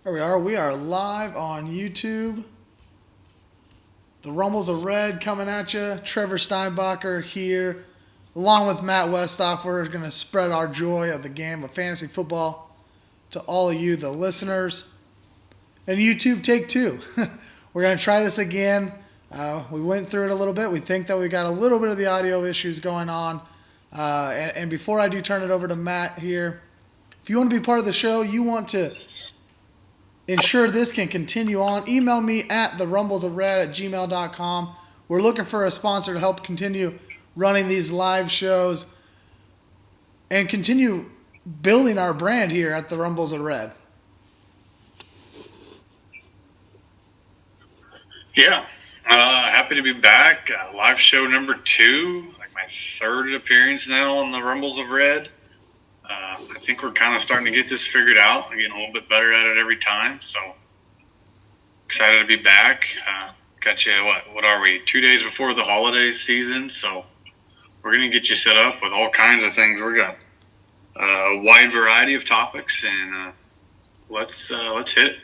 There we are. We are live on YouTube. The Rumbles of Red coming at you. Trevor Steinbacher here, along with Matt Westhoff. We're going to spread our joy of the game of fantasy football to all of you, the listeners. And YouTube, take two. We're going to try this again. We went through it a little bit. We think that we got a little bit of the audio issues going on. And before I do turn it over to Matt here, if you want to be part of the show, you want to ensure this can continue on, email me at therumblesofred@gmail.com. We're looking for a sponsor to help continue running these live shows and continue building our brand here at the Rumbles of Red. Yeah, happy to be back. Live show number 2, like my third appearance now on the Rumbles of Red. I think we're kind of starting to get this figured out. I'm getting a little bit better at it every time, so excited to be back. Got you, what are we, 2 days before the holiday season, so we're going to get you set up with all kinds of things. We got a wide variety of topics, and let's hit it.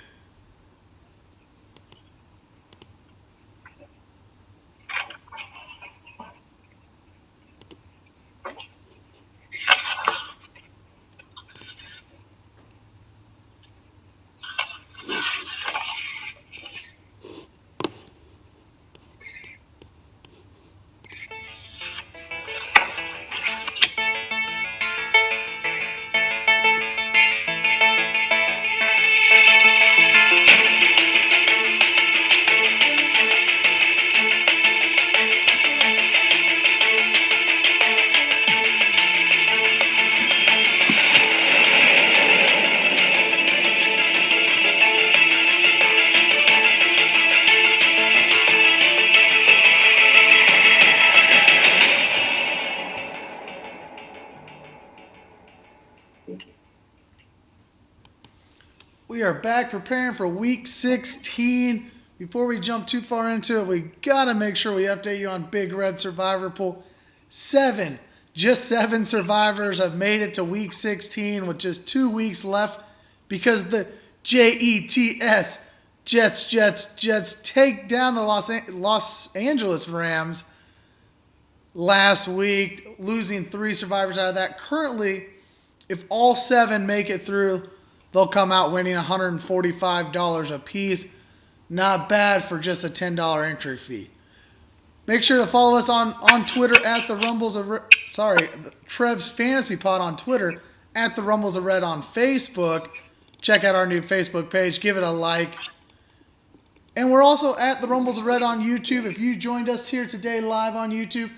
We are back preparing for Week 16. Before we jump too far into it, we got to make sure we update you on Big Red Survivor Pool. Just seven survivors have made it to Week 16 with just 2 weeks left because the Jets take down the Los Angeles Rams last week, losing 3 survivors out of that. Currently, if all 7 make it through, they'll come out winning $145 a piece. Not bad for just a $10 entry fee. Make sure to follow us on Twitter at the Rumbles of Trev's Fantasy Pod on Twitter, at the Rumbles of Red on Facebook. Check out our new Facebook page. Give it a like. And we're also at the Rumbles of Red on YouTube. If you joined us here today live on YouTube,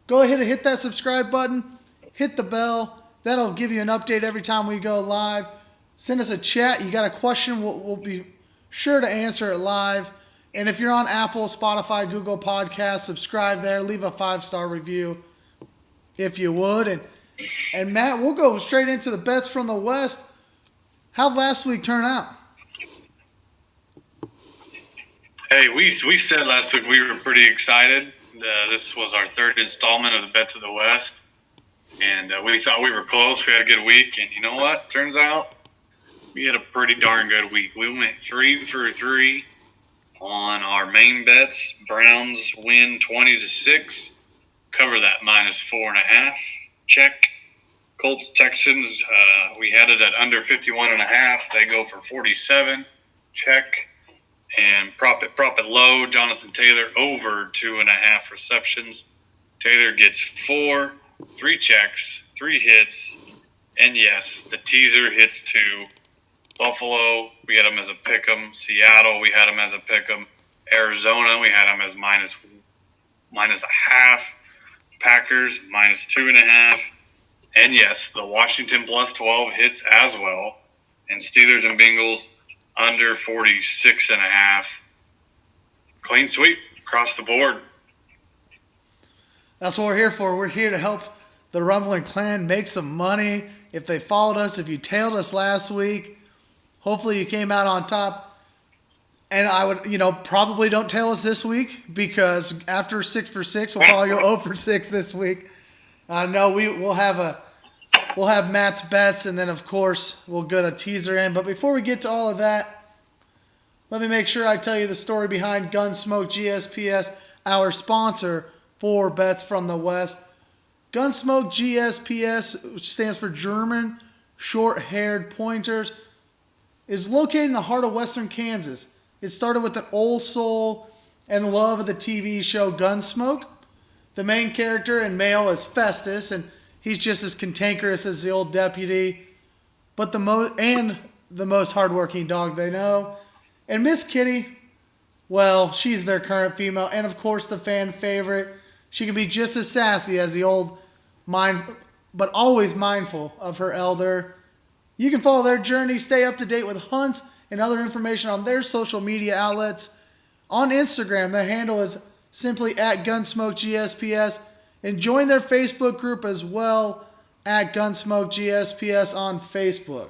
go ahead and hit that subscribe button. Hit the bell. That'll give you an update every time we go live. Send us a chat. You got a question, we'll be sure to answer it live. And if you're on Apple, Spotify, Google Podcasts, subscribe there. Leave a 5-star review if you would. And Matt, we'll go straight into the bets from the West. How'd last week turn out? Hey, we said last week we were pretty excited. This was our third installment of the Bets of the West. And we thought we were close. We had a good week. And you know what? Turns out we had a pretty darn good week. We went 3 for 3 on our main bets. Browns win 20-6. Cover that -4.5. Check. Colts Texans. We had it at under 51.5. They go for 47. Check. And prop it low. Jonathan Taylor over 2.5 receptions. Taylor gets 4, 3 checks, 3 hits, and yes, the teaser hits 2. Buffalo, we had them as a pick'em. Seattle, we had them as a pick'em. Arizona, we had them as minus a half. Packers, -2.5. And yes, the Washington +12 hits as well. And Steelers and Bengals under 46.5. Clean sweep across the board. That's what we're here for. We're here to help the Rumbling Clan make some money. If they followed us, if you tailed us last week, hopefully you came out on top. And I would, probably don't tail us this week because after 6 for 6, we'll probably go 0 for 6 this week. No, we'll have we'll have Matt's bets, and then, of course, we'll get a teaser in. But before we get to all of that, let me make sure I tell you the story behind Gunsmoke GSPS, our sponsor for Bets from the West. Gunsmoke GSPS, which stands for German Short-Haired Pointers, is located in the heart of western Kansas. It started with an old soul and love of the TV show Gunsmoke. The main character and male is Festus, and he's just as cantankerous as the old deputy, but the most hardworking dog they know. And Miss Kitty, well, she's their current female, and of course the fan favorite. She can be just as sassy as the old but always mindful of her elder. You can follow their journey, stay up to date with hunts and other information on their social media outlets. On Instagram, their handle is simply at Gunsmoke GSPS, and join their Facebook group as well at Gunsmoke GSPS on Facebook.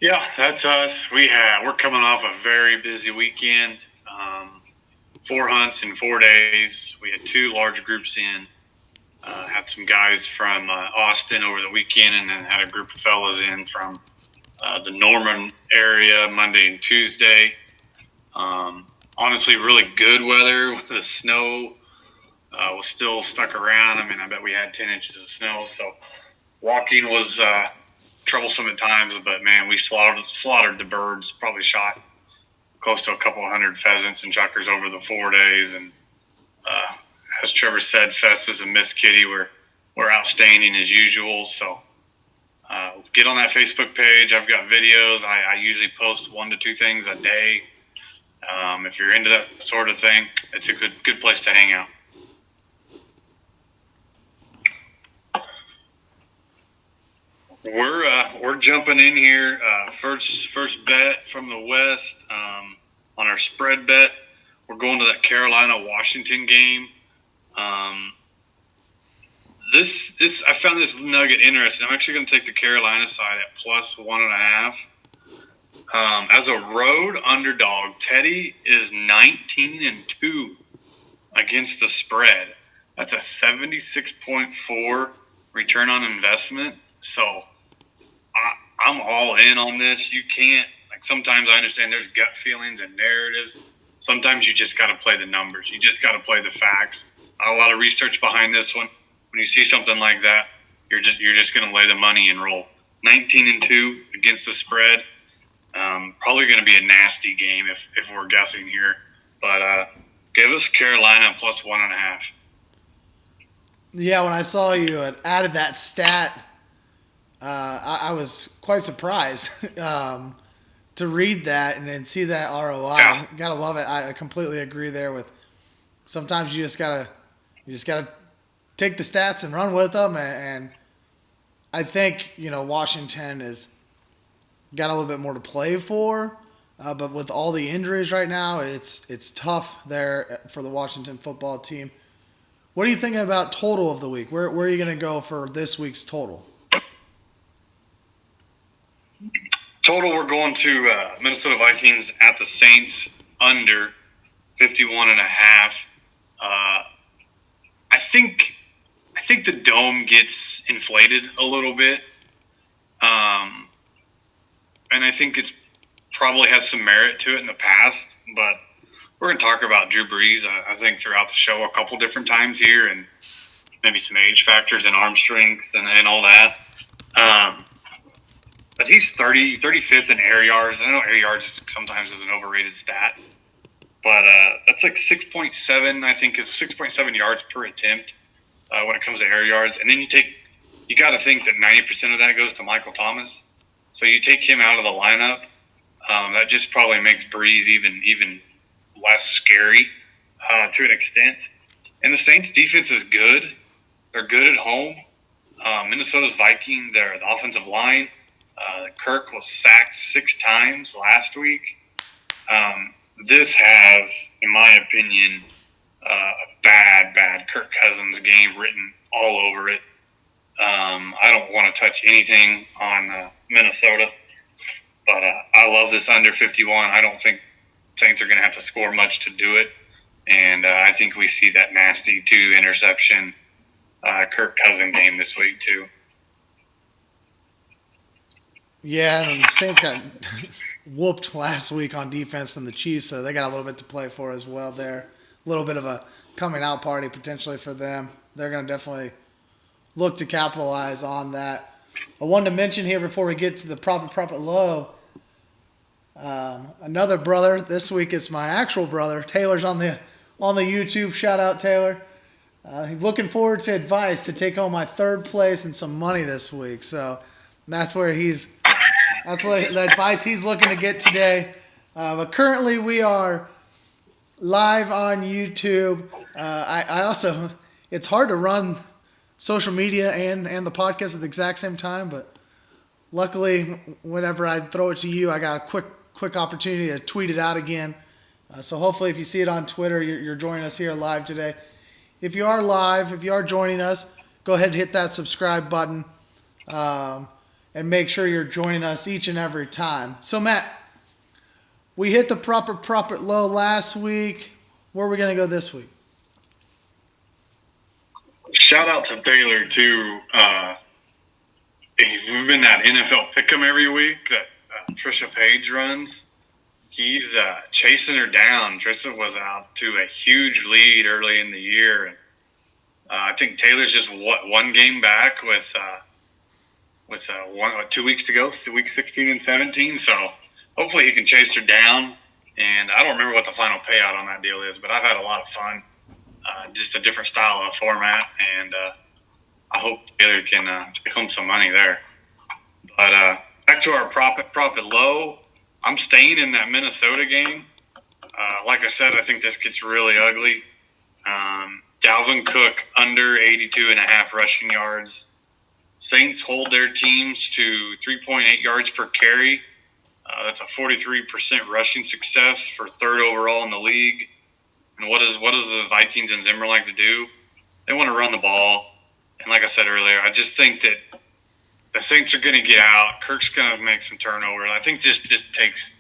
Yeah, that's us. We're coming off a very busy weekend. 4 hunts in 4 days. We had 2 large groups in. Had some guys from Austin over the weekend, and then had a group of fellas in from the Norman area Monday and Tuesday. Honestly, really good weather with the snow. Was still stuck around. I mean, I bet we had 10 inches of snow, so walking was troublesome at times. But man, we slaughtered the birds. Probably shot close to a couple of hundred pheasants and chukars over the 4 days. And as Trevor said, Festus and Miss Kitty were outstanding as usual. So get on that Facebook page. I've got videos. I usually post 1 to 2 things a day. If you're into that sort of thing, it's a good place to hang out. We're jumping in here. First bet from the West on our spread bet. We're going to that Carolina-Washington game. This I found this nugget interesting. I'm actually going to take the Carolina side at plus 1.5. As a road underdog, Teddy is 19-2 against the spread. That's a 76.4 return on investment. So I'm all in on this. You can't, sometimes I understand there's gut feelings and narratives. Sometimes you just got to play the numbers. You just got to play the facts. Not a lot of research behind this one. When you see something like that, you're just going to lay the money and roll. 19-2 against the spread. Probably going to be a nasty game if we're guessing here. But give us Carolina plus 1.5. Yeah, when I saw you had added that stat, I was quite surprised to read that and then see that ROI. Yeah. Gotta love it. I completely agree there with. Sometimes you just gotta take the stats and run with them, and I think Washington has got a little bit more to play for, but with all the injuries right now, it's tough there for the Washington football team. What are you thinking about total of the week? Where are you going to go for this week's total? Total, we're going to Minnesota Vikings at the Saints under 51.5. I think the dome gets inflated a little bit, and I think it's probably has some merit to it in the past. But we're going to talk about Drew Brees, I think, throughout the show a couple different times here, and maybe some age factors and arm strength and all that. But he's 35th in air yards. I know air yards sometimes is an overrated stat, but that's like 6.7. I think is 6.7 yards per attempt when it comes to air yards. And then you got to think that 90% of that goes to Michael Thomas. So you take him out of the lineup, that just probably makes Brees even less scary to an extent. And the Saints defense is good. They're good at home. Minnesota's Viking, the offensive line. Kirk was sacked 6 times last week. This has, in my opinion, a bad Kirk Cousins game written all over it. I don't want to touch anything on Minnesota, but I love this under 51. I don't think Saints are going to have to score much to do it. And I think we see that nasty 2-interception Kirk Cousins game this week too. Yeah, and the Saints got whooped last week on defense from the Chiefs, so they got a little bit to play for as well there. A little bit of a coming out party potentially for them. They're going to definitely look to capitalize on that. I wanted to mention here before we get to the profit low, another brother. This week it's my actual brother. Taylor's on the YouTube. Shout out Taylor. Looking forward to advice to take home my third place and some money this week. So that's what the advice he's looking to get today. But currently we are live on YouTube. I also, it's hard to run social media and the podcast at the exact same time, but luckily whenever I throw it to you, I got a quick opportunity to tweet it out again. So hopefully if you see it on Twitter, you're joining us here live today. If you are live, if you are joining us, go ahead and hit that subscribe button and make sure you're joining us each and every time. So Matt, we hit the profit low last week. Where are we going to go this week? Shout out to Taylor too. We've been that NFL Pick'em every week that Trisha Page runs. He's chasing her down. Trisha was out to a huge lead early in the year, and I think Taylor's just one game back with 2 weeks to go, so week 16 and 17. So hopefully he can chase her down. And I don't remember what the final payout on that deal is, but I've had a lot of fun. Just a different style of format, and I hope Taylor can take home some money there. But back to our profit low, I'm staying in that Minnesota game. Like I said, I think this gets really ugly. Dalvin Cook under 82.5 rushing yards. Saints hold their teams to 3.8 yards per carry. That's a 43% rushing success for third overall in the league. And what does the Vikings and Zimmer like to do? They want to run the ball. And like I said earlier, I just think that the Saints are going to get out. Kirk's going to make some turnovers. I think this just takes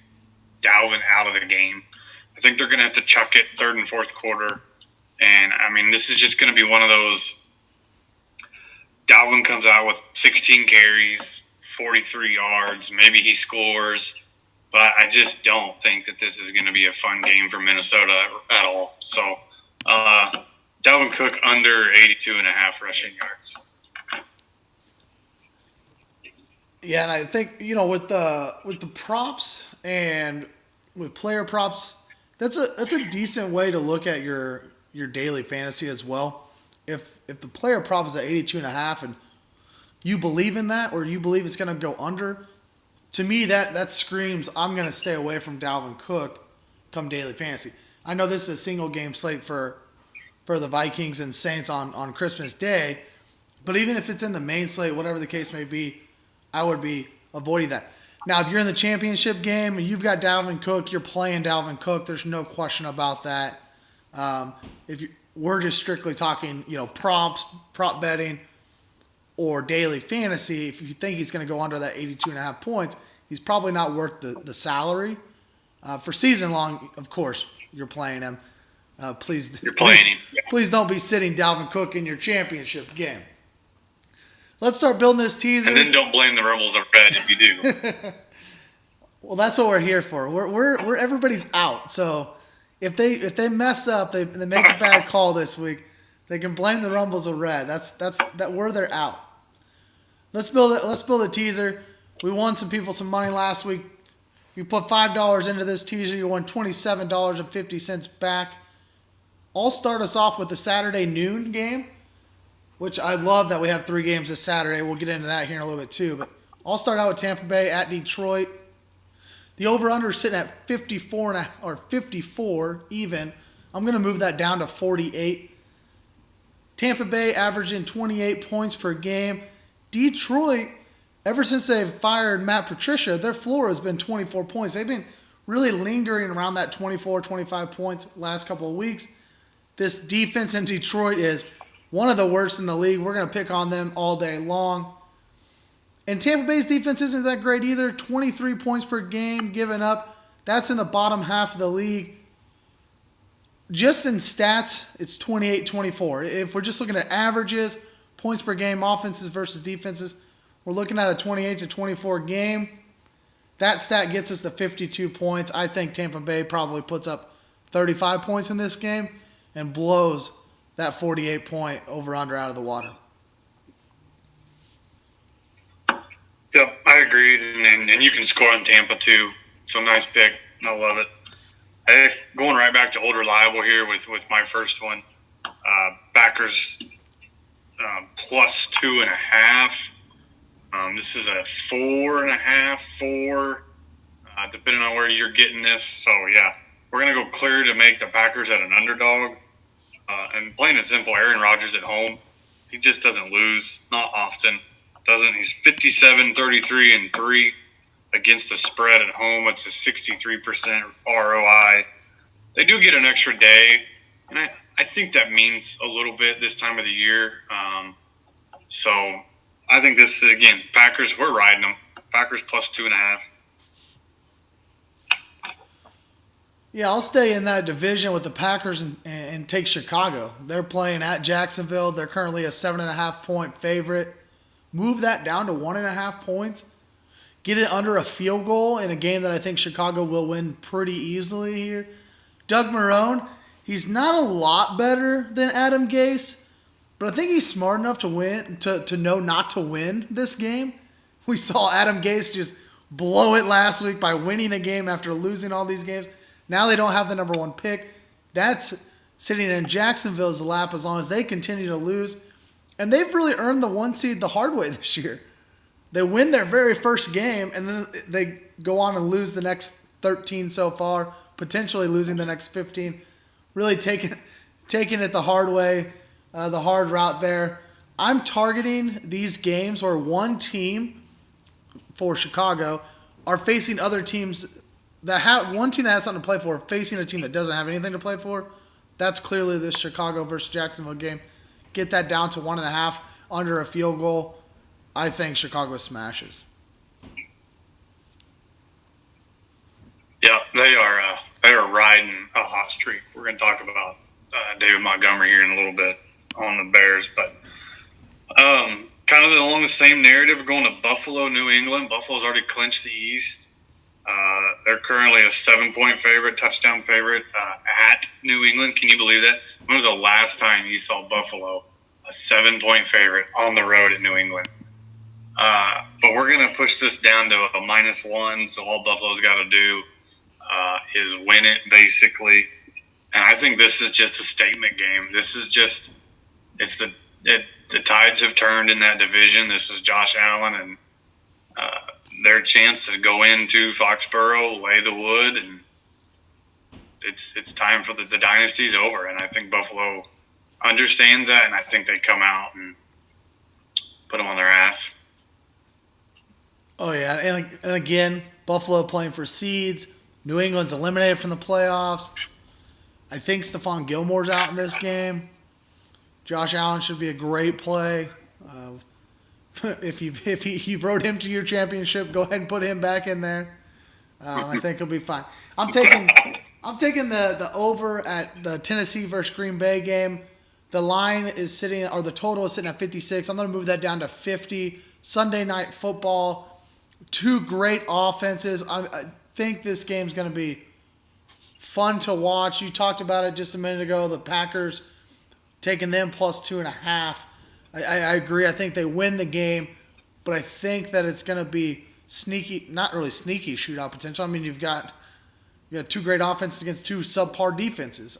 Dalvin out of the game. I think they're going to have to chuck it third and fourth quarter. And, I mean, this is just going to be one of those. Dalvin comes out with 16 carries, 43 yards. Maybe he scores. But I just don't think that this is going to be a fun game for Minnesota at all. So, Dalvin Cook under 82.5 rushing yards. Yeah, and I think, with the props and with player props, that's a decent way to look at your daily fantasy as well. If the player prop is at 82.5 and you believe in that, or you believe it's going to go under, to me that screams I'm going to stay away from Dalvin Cook come daily fantasy. I know this is a single game slate for the Vikings and Saints on Christmas Day, but even if it's in the main slate, whatever the case may be, I would be avoiding that. Now, if you're in the championship game and you've got Dalvin Cook, you're playing Dalvin Cook. There's no question about that. We're just strictly talking, props, prop betting, or daily fantasy. If you think he's going to go under that 82.5 points, he's probably not worth the salary. For season long, of course, you're playing him. Please don't be sitting Dalvin Cook in your championship game. Let's start building this teaser. And then don't blame the Rumbles of Red if you do. Well, that's what we're here for. We're everybody's out. So if they mess up, they make a bad call this week, they can blame the Rumbles of Red. That's where they're out. Let's build a teaser. We won some people some money last week. You put $5 into this teaser, you won $27.50 back. I'll start us off with the Saturday noon game, which I love that we have 3 games this Saturday. We'll get into that here in a little bit too. But I'll start out with Tampa Bay at Detroit. The over-under is sitting at 54 even. I'm going to move that down to 48. Tampa Bay averaging 28 points per game. Detroit, ever since they've fired Matt Patricia, their floor has been 24 points. They've been really lingering around that 24, 25 points last couple of weeks. This defense in Detroit is one of the worst in the league. We're going to pick on them all day long. And Tampa Bay's defense isn't that great either. 23 points per game given up. That's in the bottom half of the league. just in stats, it's 28-24. If we're just looking at averages, points per game, offenses versus defenses, we're looking at a 28-24 game. That stat gets us to 52 points. I think Tampa Bay probably puts up 35 points in this game and blows that 48-point over-under out of the water. Yep, I agreed, and you can score on Tampa too. So nice pick. I love it. Hey, going right back to old reliable here with my first one. Packers plus 2.5. This is a 4.5, 4, depending on where you're getting this. So yeah, we're gonna go clear to make the Packers at an underdog. And plain and simple, Aaron Rodgers at home, he just doesn't lose, not often. He's 57, 33, and 3 against the spread at home. It's a 63% ROI. They do get an extra day, and I think that means a little bit this time of the year. So I think this, again, Packers, we're riding them. Packers plus 2.5. Yeah, I'll stay in that division with the Packers and take Chicago. They're playing at Jacksonville. They're currently a 7.5-point favorite. Move that down to 1.5 points. Get it under a field goal in a game that I think Chicago will win pretty easily here. Doug Marrone, he's not a lot better than Adam Gase, but I think he's smart enough to win to know not to win this game. We saw Adam Gase just blow it last week by winning a game after losing all these games. Now they don't have the number 1 pick. That's sitting in Jacksonville's lap as long as they continue to lose. And they've really earned the 1 seed the hard way this year. They win their very first game, and then they go on and lose the next 13 so far, potentially losing the next 15. Really taking it the hard way, the hard route there. I'm targeting these games where one team for Chicago are facing other teams that have one team that has something to play for, facing a team that doesn't have anything to play for. That's clearly this Chicago versus Jacksonville game. Get that down to 1.5 under a field goal. I think Chicago smashes. Yeah, they are riding a hot streak. We're going to talk about David Montgomery here in a little bit on the Bears, but kind of along the same narrative, going to Buffalo, New England. Buffalo's already clinched the East. They're currently a 7-point favorite, touchdown favorite at New England. Can you believe that? When was the last time you saw Buffalo a 7-point favorite on the road at New England? But we're going to push this down to a -1, so all Buffalo's got to do is win it, basically. And I think this is just a statement game. This is just – the tides have turned in that division. This is Josh Allen and their chance to go into Foxborough, lay the wood, and it's time for the dynasty's over. And I think Buffalo understands that, and I think they come out and put them on their ass. Oh, yeah. And again, Buffalo playing for seeds. New England's eliminated from the playoffs. I think Stephon Gilmore's out in this game. Josh Allen should be a great play. If you wrote him to your championship, go ahead and put him back in there. I think he'll be fine. I'm taking the over at the Tennessee versus Green Bay game. The line is sitting, or the total is sitting at 56. I'm going to move that down to 50. Sunday Night Football. 2 great offenses. I think this game's going to be fun to watch. You talked about it just a minute ago. The Packers taking them plus 2.5. I agree. I think they win the game, but I think that it's going to be sneaky, not really sneaky shootout potential. I mean, you've got 2 great offenses against 2 subpar defenses.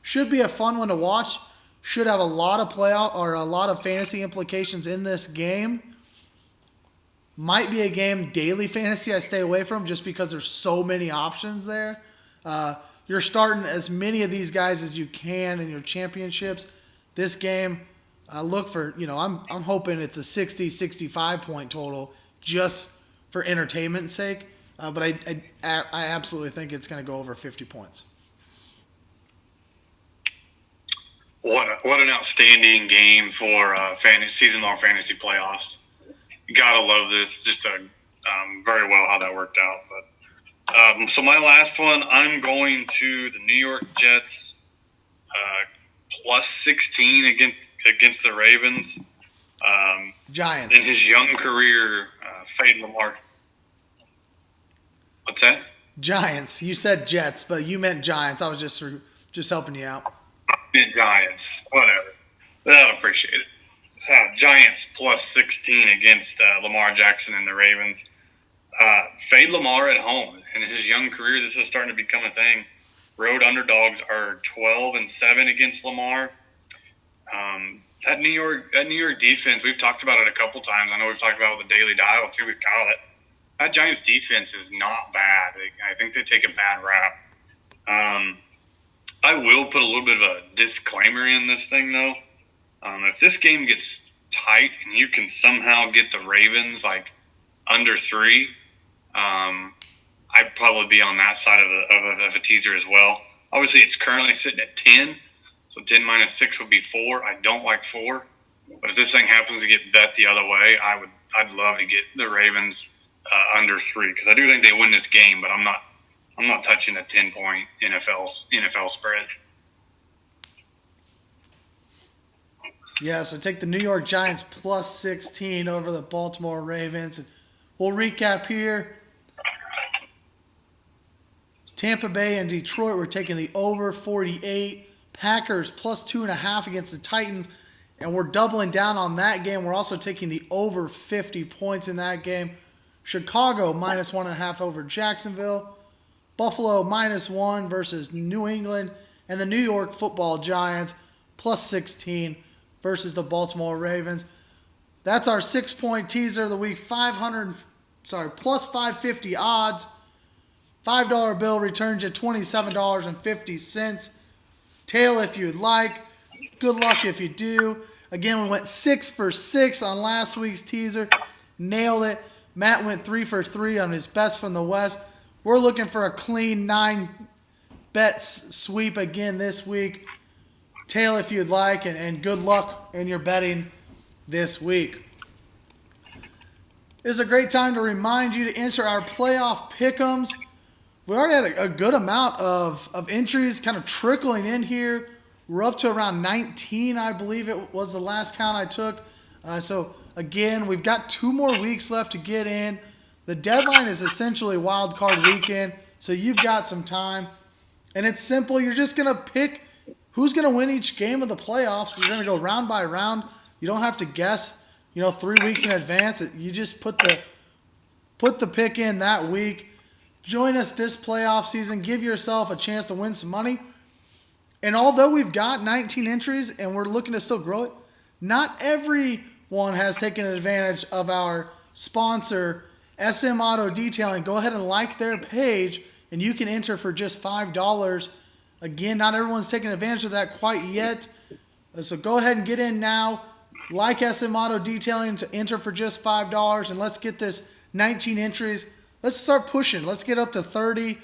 Should be a fun one to watch. Should have a lot of playoff or a lot of fantasy implications in this game. Might be a game daily fantasy I stay away from just because there's so many options there. You're starting as many of these guys as you can in your championships. This game. Look for, I'm hoping it's a 60, 65 point total just for entertainment's sake. But I absolutely think it's going to go over 50 points. What an outstanding game for season-long fantasy playoffs. You got to love this. Just very well how that worked out. But so my last one, I'm going to the New York Jets plus 16 against the Ravens. Giants. In his young career, Fade Lamar. What's that? Giants. You said Jets, but you meant Giants. I was just helping you out. I meant Giants. Whatever. I appreciate it. Giants plus 16 against Lamar Jackson and the Ravens. Fade Lamar at home. In his young career, this is starting to become a thing. Road underdogs are 12-7 against Lamar. That New York defense, we've talked about it a couple times. I know we've talked about it with the Daily Dial too with Kyle. That Giants defense is not bad. I think they take a bad rap. I will put a little bit of a disclaimer in this thing though. If this game gets tight and you can somehow get the Ravens like under 3, I'd probably be on that side of a teaser as well. Obviously, it's currently sitting at 10, so 10 minus 6 would be 4. I don't like 4, but if this thing happens to get bet the other way, I'd love to get the Ravens under 3 because I do think they win this game, but I'm not touching a 10-point NFL spread. Yeah, so take the New York Giants plus 16 over the Baltimore Ravens. We'll recap here. Tampa Bay and Detroit, we're taking the over 48. Packers plus 2.5 against the Titans. And we're doubling down on that game. We're also taking the over 50 points in that game. Chicago minus 1.5 over Jacksonville. Buffalo minus 1 versus New England. And the New York Football Giants plus 16 versus the Baltimore Ravens. That's our 6-point teaser of the week. Plus 550 odds. $5 bill returns you $27.50. Tail if you'd like. Good luck if you do. Again, we went 6 for 6 on last week's teaser. Nailed it. Matt went 3 for 3 on his best from the West. We're looking for a clean 9 bets sweep again this week. Tail if you'd like, and good luck in your betting this week. This is a great time to remind you to enter our playoff pick'ems. We already had a good amount of entries kind of trickling in here. We're up to around 19, I believe it was the last count I took. So, again, we've got 2 more weeks left to get in. The deadline is essentially wild card weekend, so you've got some time. And it's simple. You're just going to pick who's going to win each game of the playoffs. You're going to go round by round. You don't have to guess, 3 weeks in advance. You just put the pick in that week. Join us this playoff season. Give yourself a chance to win some money. And although we've got 19 entries and we're looking to still grow it, not everyone has taken advantage of our sponsor, SM Auto Detailing. Go ahead and like their page, and you can enter for just $5. Again, not everyone's taking advantage of that quite yet. So go ahead and get in now. Like SM Auto Detailing to enter for just $5. And let's get this 19 entries. Let's start pushing. Let's get up to 30.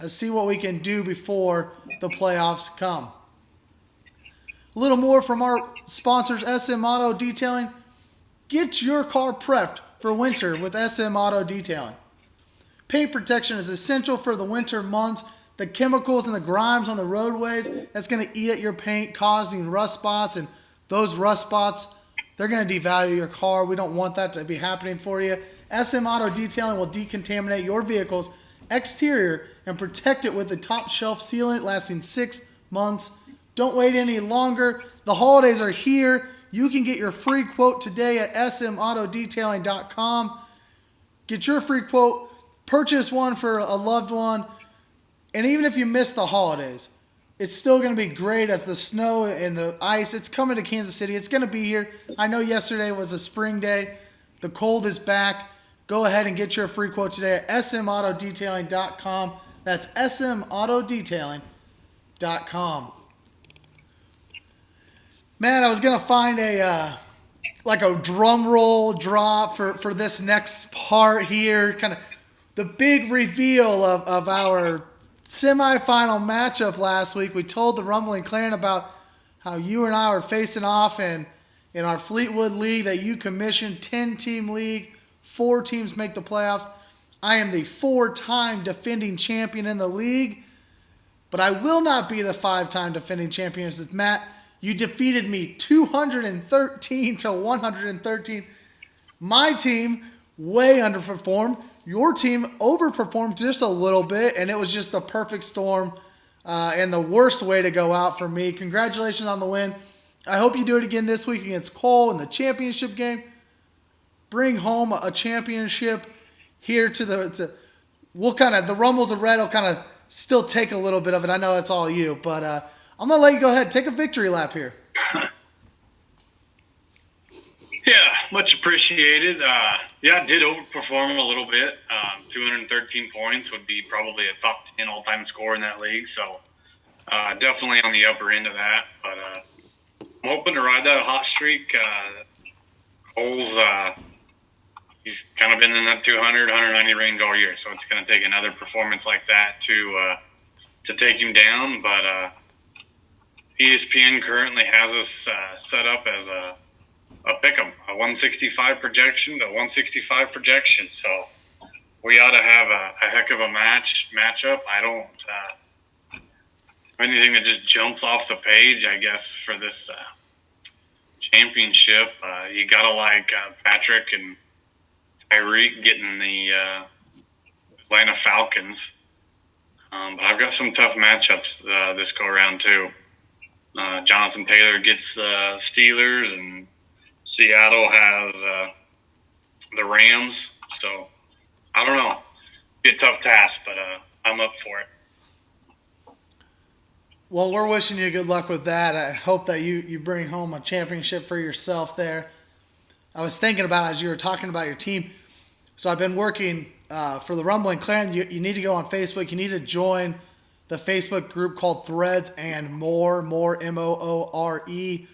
See what we can do before the playoffs come. A little more from our sponsors, SM Auto Detailing. Get your car prepped for winter with SM Auto Detailing. Paint protection is essential for the winter months. The chemicals and the grimes on the roadways, that's going to eat at your paint, causing rust spots. And those rust spots, they're going to devalue your car. We don't want that to be happening for you. SM Auto Detailing will decontaminate your vehicle's exterior and protect it with a top shelf sealant lasting 6 months. Don't wait any longer. The holidays are here. You can get your free quote today at smautodetailing.com. Get your free quote. Purchase one for a loved one. And even if you miss the holidays, it's still going to be great as the snow and the ice. It's coming to Kansas City. It's going to be here. I know yesterday was a spring day. The cold is back. Go ahead and get your free quote today at smautodetailing.com. That's smautodetailing.com. Man, I was going to find a drum roll drop for this next part here. Kind of the big reveal of our semifinal matchup last week. We told the Rumbling Clan about how you and I were facing off in our Fleetwood League that you commissioned, 10-team league. 4 teams make the playoffs. I am the 4-time defending champion in the league. but I will not be the 5-time defending champions. Matt, you defeated me 213 to 113. My team way underperformed. Your team overperformed just a little bit, and it was just the perfect storm and the worst way to go out for me. Congratulations on the win. I hope you do it again this week against Cole in the championship game. Bring home a championship here to the Rumbles of Red will kind of still take a little bit of it. I know it's all you, but I'm going to let you go ahead. Take a victory lap here. Yeah, much appreciated. I did overperform a little bit. 213 points would be probably a top 10 all-time score in that league, so definitely on the upper end of that. But I'm hoping to ride that hot streak. Cole's he's kind of been in that 200, 190 range all year, so it's going to take another performance like that to take him down. But ESPN currently has us set up as a pick'em, a 165 projection to 165 projection. So we ought to have a heck of a matchup. I don't anything that just jumps off the page, I guess, for this championship. You gotta like Patrick and Tyreek getting the Atlanta Falcons. But I've got some tough matchups this go around too. Jonathan Taylor gets the Steelers, and Seattle has the Rams. So I don't know. Be a tough task, but I'm up for it. Well, we're wishing you good luck with that. I hope that you bring home a championship for yourself there. I was thinking about as you were talking about your team. So I've been working for the Rumbling Clan. You need to go on Facebook. You need to join the Facebook group called Threads and More, Moore. Kylie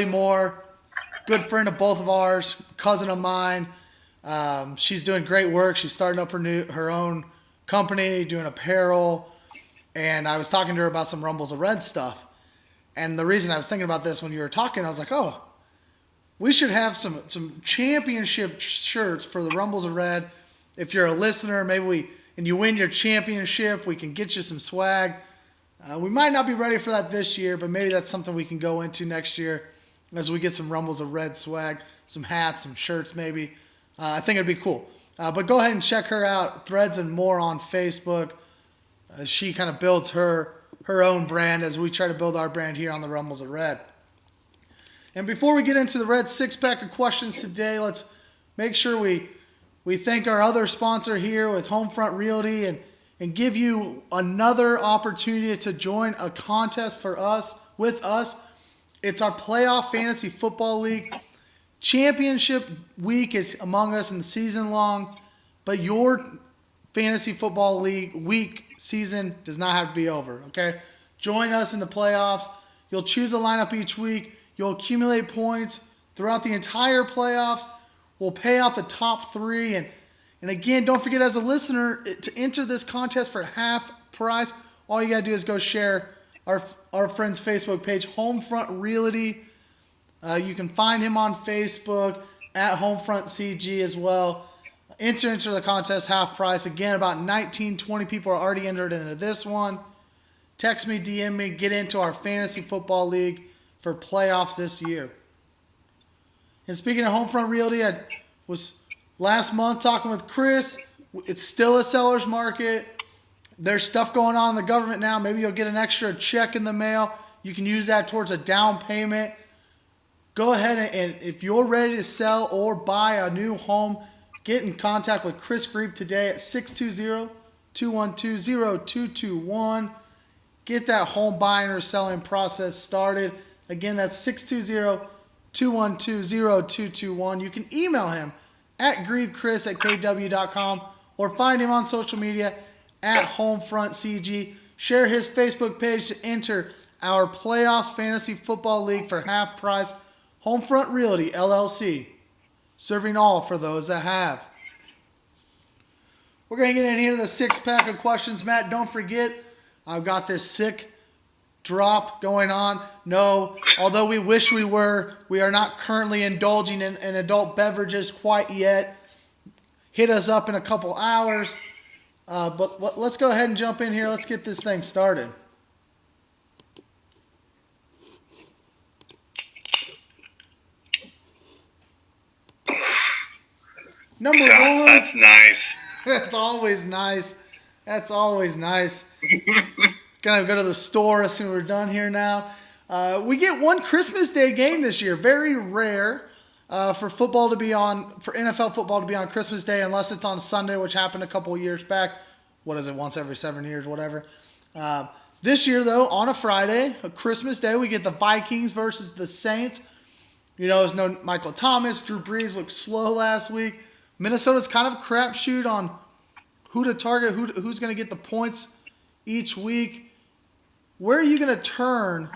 Moore, good friend of both of ours, cousin of mine. She's doing great work. She's starting up her own company, doing apparel. And I was talking to her about some Rumbles of Red stuff. And the reason I was thinking about this when you were talking, I was like, oh, we should have some championship shirts for the Rumbles of Red. If you're a listener, and you win your championship, we can get you some swag. We might not be ready for that this year, but maybe that's something we can go into next year as we get some Rumbles of Red swag, some hats, some shirts maybe. I think it'd be cool. But go ahead and check her out, Threads and More on Facebook. She kind of builds her own brand as we try to build our brand here on the Rumbles of Red. And before we get into the Red six-pack of questions today, let's make sure we thank our other sponsor here with Homefront Realty and give you another opportunity to join a contest with us. It's our Playoff Fantasy Football League. Championship week is among us in season long, but your Fantasy Football League week season does not have to be over, okay? Join us in the playoffs. You'll choose a lineup each week. You'll accumulate points throughout the entire playoffs. We'll pay out the top 3. And again, don't forget as a listener, to enter this contest for half price, all you got to do is go share our friend's Facebook page, Homefront Realty. You can find him on Facebook at Homefront CG as well. Enter into the contest half price. Again, about 19, 20 people are already entered into this one. Text me, DM me, get into our Fantasy Football League for playoffs this year. And speaking of Homefront Realty, I was last month talking with Chris. It's still a seller's market. There's stuff going on in the government now. Maybe you'll get an extra check in the mail. You can use that towards a down payment. Go ahead and if you're ready to sell or buy a new home, get in contact with Chris Grieve today at 620-212-0221. Get that home buying or selling process started. Again, that's 620-212-0221. You can email him at grievechris@kw.com or find him on social media at HomefrontCG. Share his Facebook page to enter our Playoffs Fantasy Football League for half price. Homefront Realty, LLC. Serving all for those that have. We're going to get in here to the six-pack of questions. Matt, don't forget, I've got this sick drop going on. No, although we wish we were, we are not currently indulging in adult beverages quite yet. Hit us up in a couple hours. But let's go ahead and jump in here. Let's get this thing started. Number Yeah, one. that's nice. That's always nice. That's always nice. Gonna go to the store as soon as we're done here now. We get one Christmas Day game this year. Very rare for football to be on, for NFL football to be on Christmas Day, unless it's on Sunday, which happened a couple years back. What is it? Once every 7 years, whatever. This year, though, on a Friday, a Christmas Day, we get the Vikings versus the Saints. You know, there's no Michael Thomas. Drew Brees looked slow last week. Minnesota's kind of a crapshoot on who to target, who's going to get the points each week. Where are you going to turn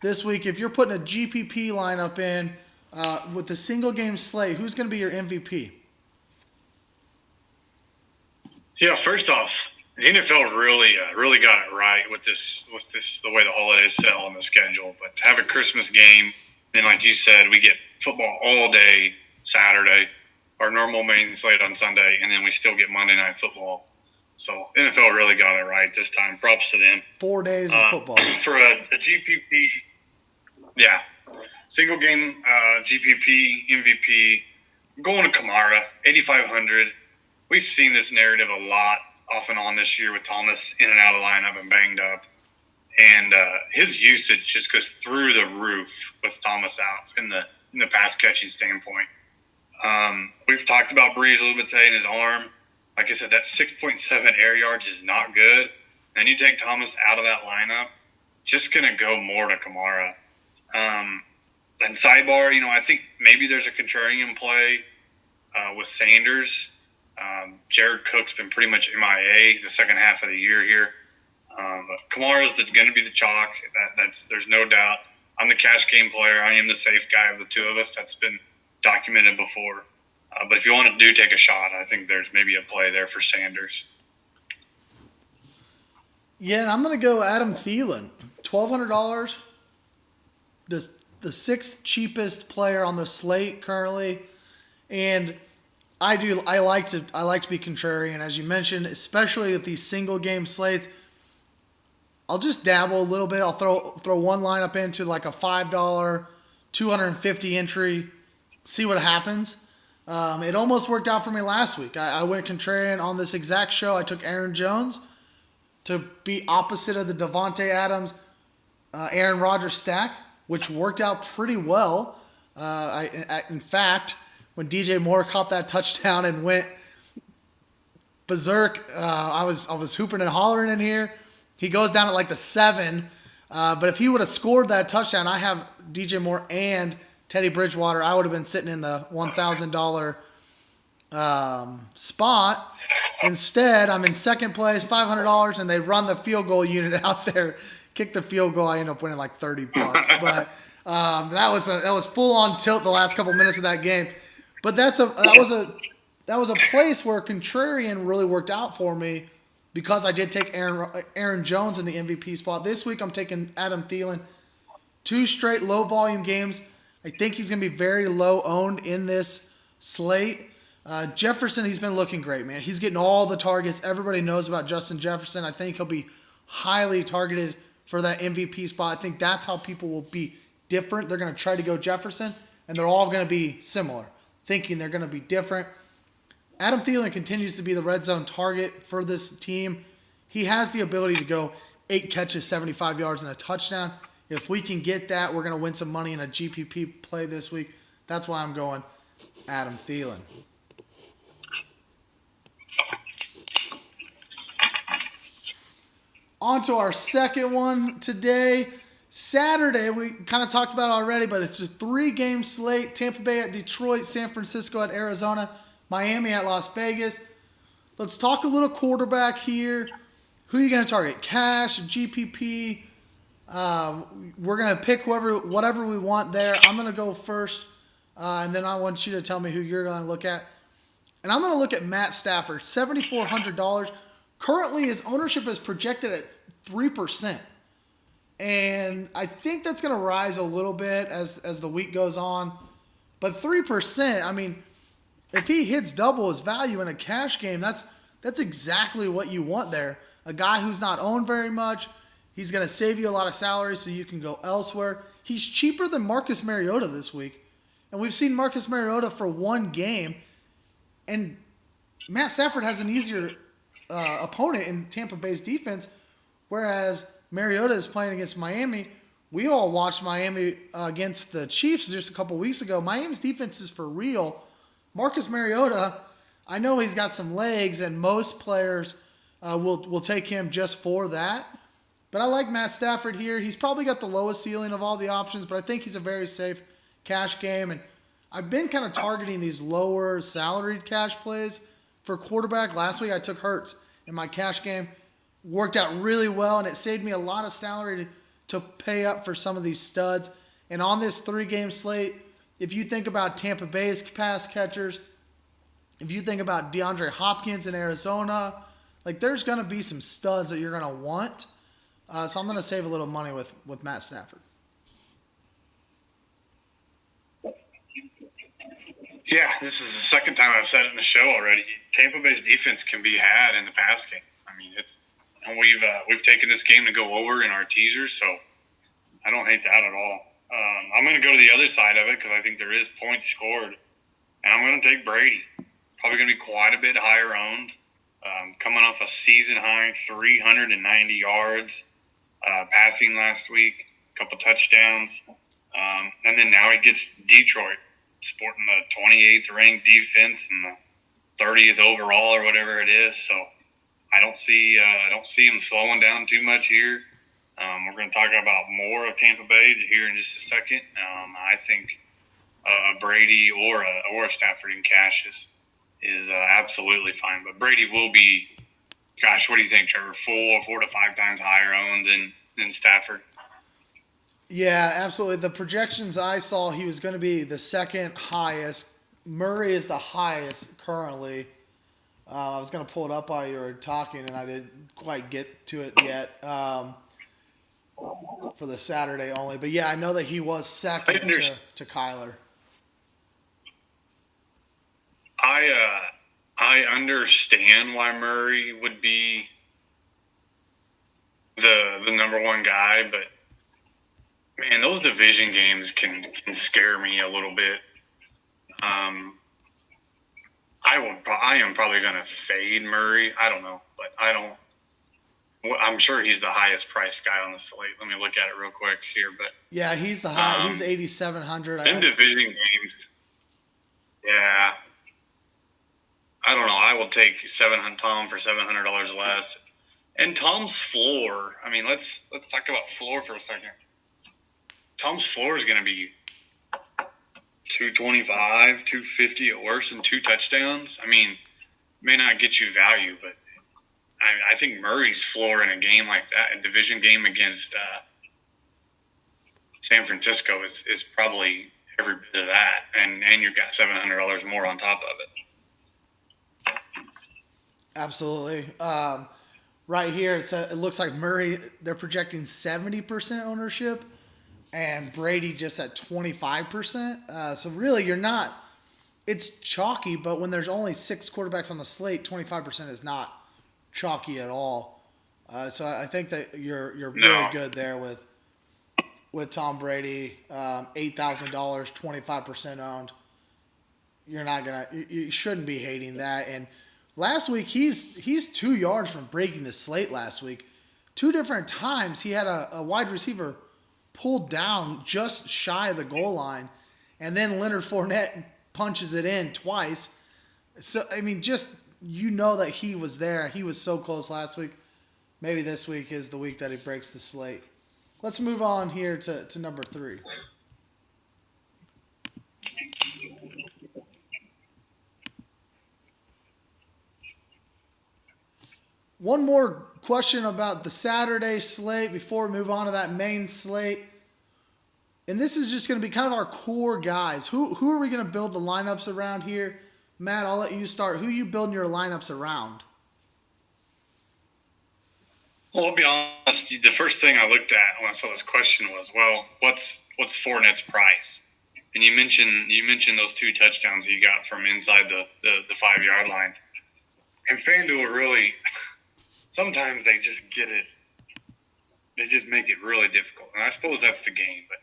this week if you're putting a GPP lineup in with the single game slate? Who's going to be your MVP? Yeah, first off, the NFL really got it right with this the way the holidays fell on the schedule. But to have a Christmas game, and like you said, we get football all day Saturday, our normal main slate on Sunday, and then we still get Monday Night Football. So NFL really got it right this time. Props to them. 4 days of football. For a GPP, yeah, single game GPP MVP, I'm going to Kamara, 8,500. We've seen this narrative a lot off and on this year with Thomas in and out of lineup and banged up. And his usage just goes through the roof with Thomas out in the pass catching standpoint. We've talked about Brees a little bit today in his arm. Like I said, that 6.7 air yards is not good. And you take Thomas out of that lineup, just going to go more to Kamara. And sidebar, I think maybe there's a contrarian play with Sanders. Jared Cook's been pretty much MIA the second half of the year here. But Kamara's going to be the chalk. There's no doubt. I'm the cash game player. I am the safe guy of the two of us. That's been documented before. But if you want to take a shot, I think there's maybe a play there for Sanders. Yeah, and I'm going to go Adam Thielen. $1,200. The sixth cheapest player on the slate currently. And I like to be contrarian, as you mentioned, especially with these single game slates. I'll just dabble a little bit. I'll throw one lineup into like a $5, 250 entry, see what happens. It almost worked out for me last week. I went contrarian on this exact show. I took Aaron Jones to be opposite of the Devontae Adams, Aaron Rodgers stack, which worked out pretty well. In fact, when DJ Moore caught that touchdown and went berserk, I was hooping and hollering in here. He goes down at like the 7, but if he would have scored that touchdown, I have DJ Moore and Teddy Bridgewater. I would have been sitting in the $1,000 spot. Instead, I'm in second place, $500, and they run the field goal unit out there, kick the field goal. I end up winning like $30, but that was full on tilt the last couple minutes of that game. But that was a place where contrarian really worked out for me because I did take Aaron Jones in the MVP spot. This week I'm taking Adam Thielen. 2 straight low volume games. I think he's going to be very low owned in this slate. Jefferson, he's been looking great, man. He's getting all the targets. Everybody knows about Justin Jefferson. I think he'll be highly targeted for that MVP spot. I think that's how people will be different. They're going to try to go Jefferson, and they're all going to be similar, thinking they're going to be different. Adam Thielen continues to be the red zone target for this team. He has the ability to go 8 catches, 75 yards, and a touchdown. If we can get that, we're going to win some money in a GPP play this week. That's why I'm going Adam Thielen. On to our second one today. Saturday, we kind of talked about it already, but it's a 3-game slate. Tampa Bay at Detroit, San Francisco at Arizona, Miami at Las Vegas. Let's talk a little quarterback here. Who are you going to target? Cash, GPP? We're going to pick whatever we want there. I'm going to go first, and then I want you to tell me who you're going to look at. And I'm going to look at Matt Stafford, $7,400. Currently, his ownership is projected at 3%. And I think that's going to rise a little bit as the week goes on. But 3%, I mean, if he hits double his value in a cash game, that's That's exactly what you want there. A guy who's not owned very much. He's going to save you a lot of salary so you can go elsewhere. He's cheaper than Marcus Mariota this week. And we've seen Marcus Mariota for one game. And Matt Stafford has an easier opponent in Tampa Bay's defense, whereas Mariota is playing against Miami. We all watched Miami against the Chiefs just a couple weeks ago. Miami's defense is for real. Marcus Mariota, I know he's got some legs, and most players will take him just for that. But I like Matt Stafford here. He's probably got the lowest ceiling of all the options, but I think he's a very safe cash game. And I've been kind of targeting these lower salaried cash plays for quarterback. Last week I took Hurts in my cash game. Worked out really well, and it saved me a lot of salary to pay up for some of these studs. And on this 3-game slate, if you think about Tampa Bay's pass catchers, if you think about DeAndre Hopkins in Arizona, like there's going to be some studs that you're going to want. So I'm going to save a little money with Matt Stafford. Yeah, this is the second time I've said it in the show already. Tampa Bay's defense can be had in the pass game. I mean, and we've taken this game to go over in our teasers, so I don't hate that at all. I'm going to go to the other side of it because I think there is points scored, and I'm going to take Brady. Probably going to be quite a bit higher owned. Coming off a season high 390 yards passing last week, a couple touchdowns, and then now he gets Detroit, sporting the 28th ranked defense and the 30th overall or whatever it is. So I don't see him slowing down too much here. We're going to talk about more of Tampa Bay here in just a second. I think a Brady or a Stafford in cash is absolutely fine. But Brady will be, gosh, what do you think, Trevor? 4 to 5 times higher owned than Stafford. Yeah, absolutely. The projections I saw, he was going to be the second highest. Murray is the highest currently. I was going to pull it up while you were talking, and I didn't quite get to it yet for the Saturday only. But, yeah, I know that he was second to Kyler. I understand why Murray would be the number one guy, but man, those division games can scare me a little bit. I am probably going to fade Murray. I don't know, but I'm sure he's the highest priced guy on the slate. Let me look at it real quick here, but yeah, he's the high. He's 8,700. In division games, yeah. I don't know. I will take Tom for $700 less, and Tom's floor. I mean, let's talk about floor for a second. Tom's floor is going to be 225, 250 at worst, and 2 touchdowns. I mean, may not get you value, but I think Murray's floor in a game like that, a division game against San Francisco, is probably every bit of that, and you've got $700 more on top of it. Absolutely. Right here, it looks like Murray, they're projecting 70% ownership, and Brady just at 25%. So really, it's chalky, but when there's only 6 quarterbacks on the slate, 25% is not chalky at all. So I think that you're really good there with Tom Brady, $8,000, 25% owned. You shouldn't be hating that. And last week, he's 2 yards from breaking the slate last week. 2 different times he had a wide receiver pulled down just shy of the goal line, and then Leonard Fournette punches it in twice. So, I mean, just that he was there. He was so close last week. Maybe this week is the week that he breaks the slate. Let's move on here to number 3. One more question about the Saturday slate before we move on to that main slate. And this is just going to be kind of our core guys. Who are we going to build the lineups around here? Matt, I'll let you start. Who are you building your lineups around? Well, I'll be honest. The first thing I looked at when I saw this question was, well, what's Fournette's price? And you mentioned those 2 touchdowns he got from inside the 5-yard line. And FanDuel really, sometimes they just get it. They just make it really difficult. And I suppose that's the game, but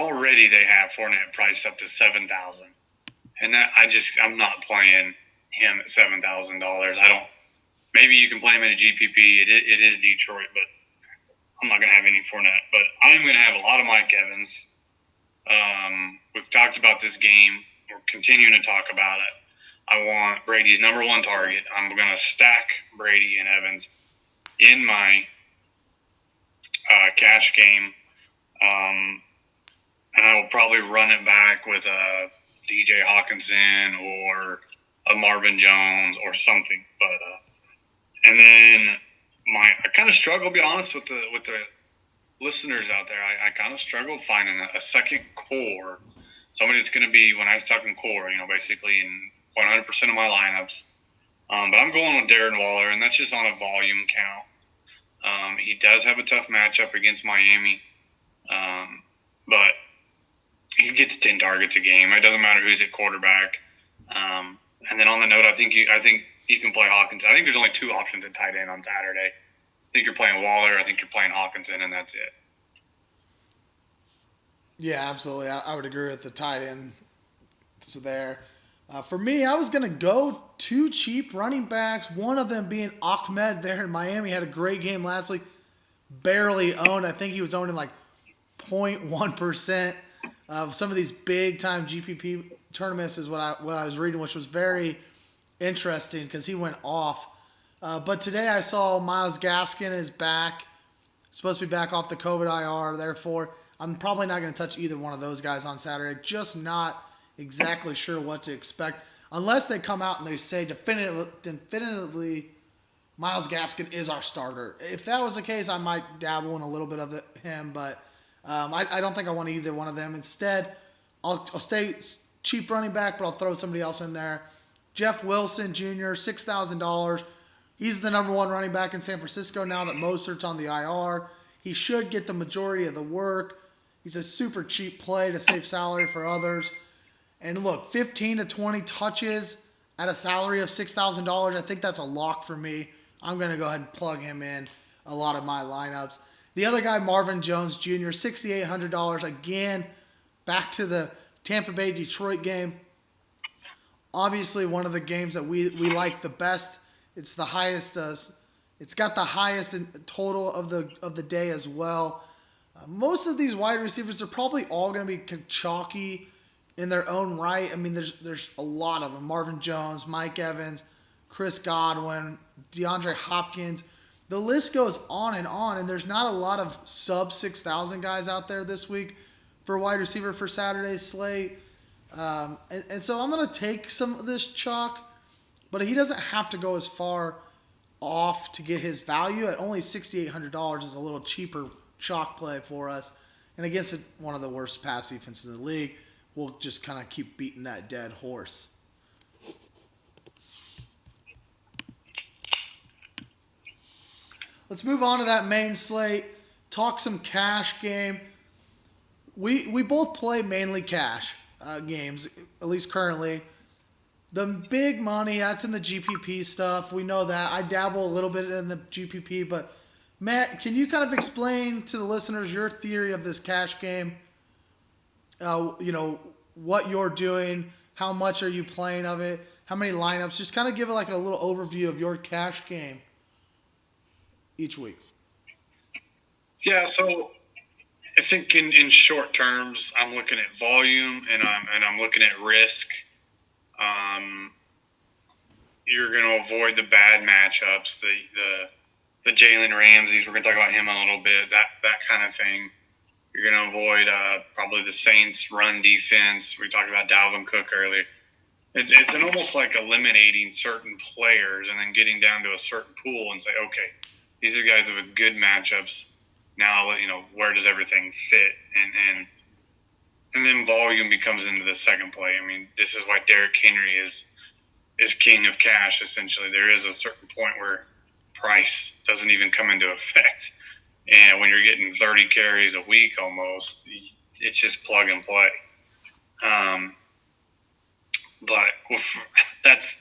already they have Fournette priced up to $7,000. And that I'm not playing him at $7,000. I don't. Maybe you can play him in a GPP. It is Detroit, but I'm not going to have any Fournette. But I'm going to have a lot of Mike Evans. We've talked about this game. We're continuing to talk about it. I want Brady's number one target. I'm going to stack Brady and Evans in my cash game. And I will probably run it back with a DJ Hawkinson or a Marvin Jones or something. But and then I kind of struggle, to be honest, with the listeners out there. I kind of struggled finding a second core, somebody that's going to be, when I was talking core, basically in 100% of my lineups. But I'm going with Darren Waller, and that's just on a volume count. He does have a tough matchup against Miami, but he gets 10 targets a game. It doesn't matter who's at quarterback. And then on the note, I think you can play Hawkinson. I think there's only two options at tight end on Saturday. I think you're playing Waller. I think you're playing Hawkinson, and that's it. Yeah, absolutely. I would agree with the tight end there. For me, I was going to go two cheap running backs, one of them being Ahmed there in Miami. Had a great game last week. Barely owned. I think he was owned in like 0.1% of some of these big-time GPP tournaments is what I was reading, which was very interesting because he went off. But today I saw Myles Gaskin is back. Supposed to be back off the COVID IR. Therefore, I'm probably not going to touch either one of those guys on Saturday. Just not exactly sure what to expect. Unless they come out and they say definitively Myles Gaskin is our starter. If that was the case, I might dabble in a little bit of him. But I don't think I want either one of them. Instead, I'll stay cheap running back, but I'll throw somebody else in there. Jeff Wilson Jr., $6,000. He's the number one running back in San Francisco now that Mostert's on the IR. He should get the majority of the work. He's a super cheap play to save salary for others. And look, 15 to 20 touches at a salary of $6,000, I think that's a lock for me. I'm going to go ahead and plug him in a lot of my lineups. The other guy, Marvin Jones Jr., $6,800. Again, back to the Tampa Bay-Detroit game. Obviously, one of the games that we like the best. It's the highest. It's got the highest in total of the day as well. Most of these wide receivers are probably all going to be chalky in their own right. I mean, there's a lot of them. Marvin Jones, Mike Evans, Chris Godwin, DeAndre Hopkins. The list goes on, and there's not a lot of sub 6,000 guys out there this week for wide receiver for Saturday's slate. And so I'm going to take some of this chalk, but he doesn't have to go as far off to get his value. At only $6,800 is a little cheaper chalk play for us. And against one of the worst pass defenses in the league, we'll just kind of keep beating that dead horse. Let's move on to that main slate. Talk some cash game. We both play mainly cash games, at least currently. The big money, that's in the GPP stuff. We know that. I dabble a little bit in the GPP, but Matt, can you kind of explain to the listeners your theory of this cash game? What you're doing, how much are you playing of it, how many lineups? Just kind of give it like a little overview of your cash game each week. Yeah, so I think in short terms, I'm looking at volume and I'm looking at risk. You're going to avoid the bad matchups, the Jalen Ramseys. We're going to talk about him a little bit. That kind of thing. You're going to avoid probably the Saints' run defense. We talked about Dalvin Cook earlier. It's almost like eliminating certain players and then getting down to a certain pool and say, okay, these are guys with good matchups. Now, where does everything fit? And then volume becomes into the second play. I mean, this is why Derrick Henry is king of cash, essentially. There is a certain point where price doesn't even come into effect. And when you're getting 30 carries a week almost, it's just plug and play. But that's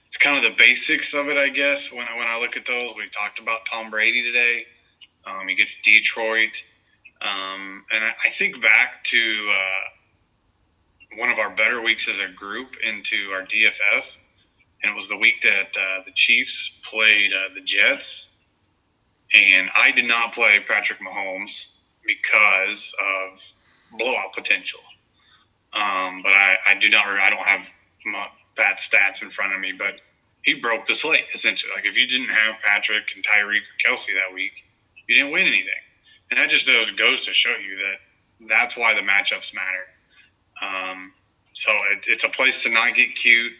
it's kind of the basics of it, I guess. When I look at those, we talked about Tom Brady today. He gets Detroit, and I think back to one of our better weeks as a group into our DFS, and it was the week that the Chiefs played the Jets, and I did not play Patrick Mahomes because of blowout potential. But I do not. I don't have Pat's stats in front of me, but he broke the slate essentially. Like if you didn't have Patrick and Tyreek or Kelsey that week, you didn't win anything, and that just goes to show you that that's why the matchups matter. So it's a place to not get cute.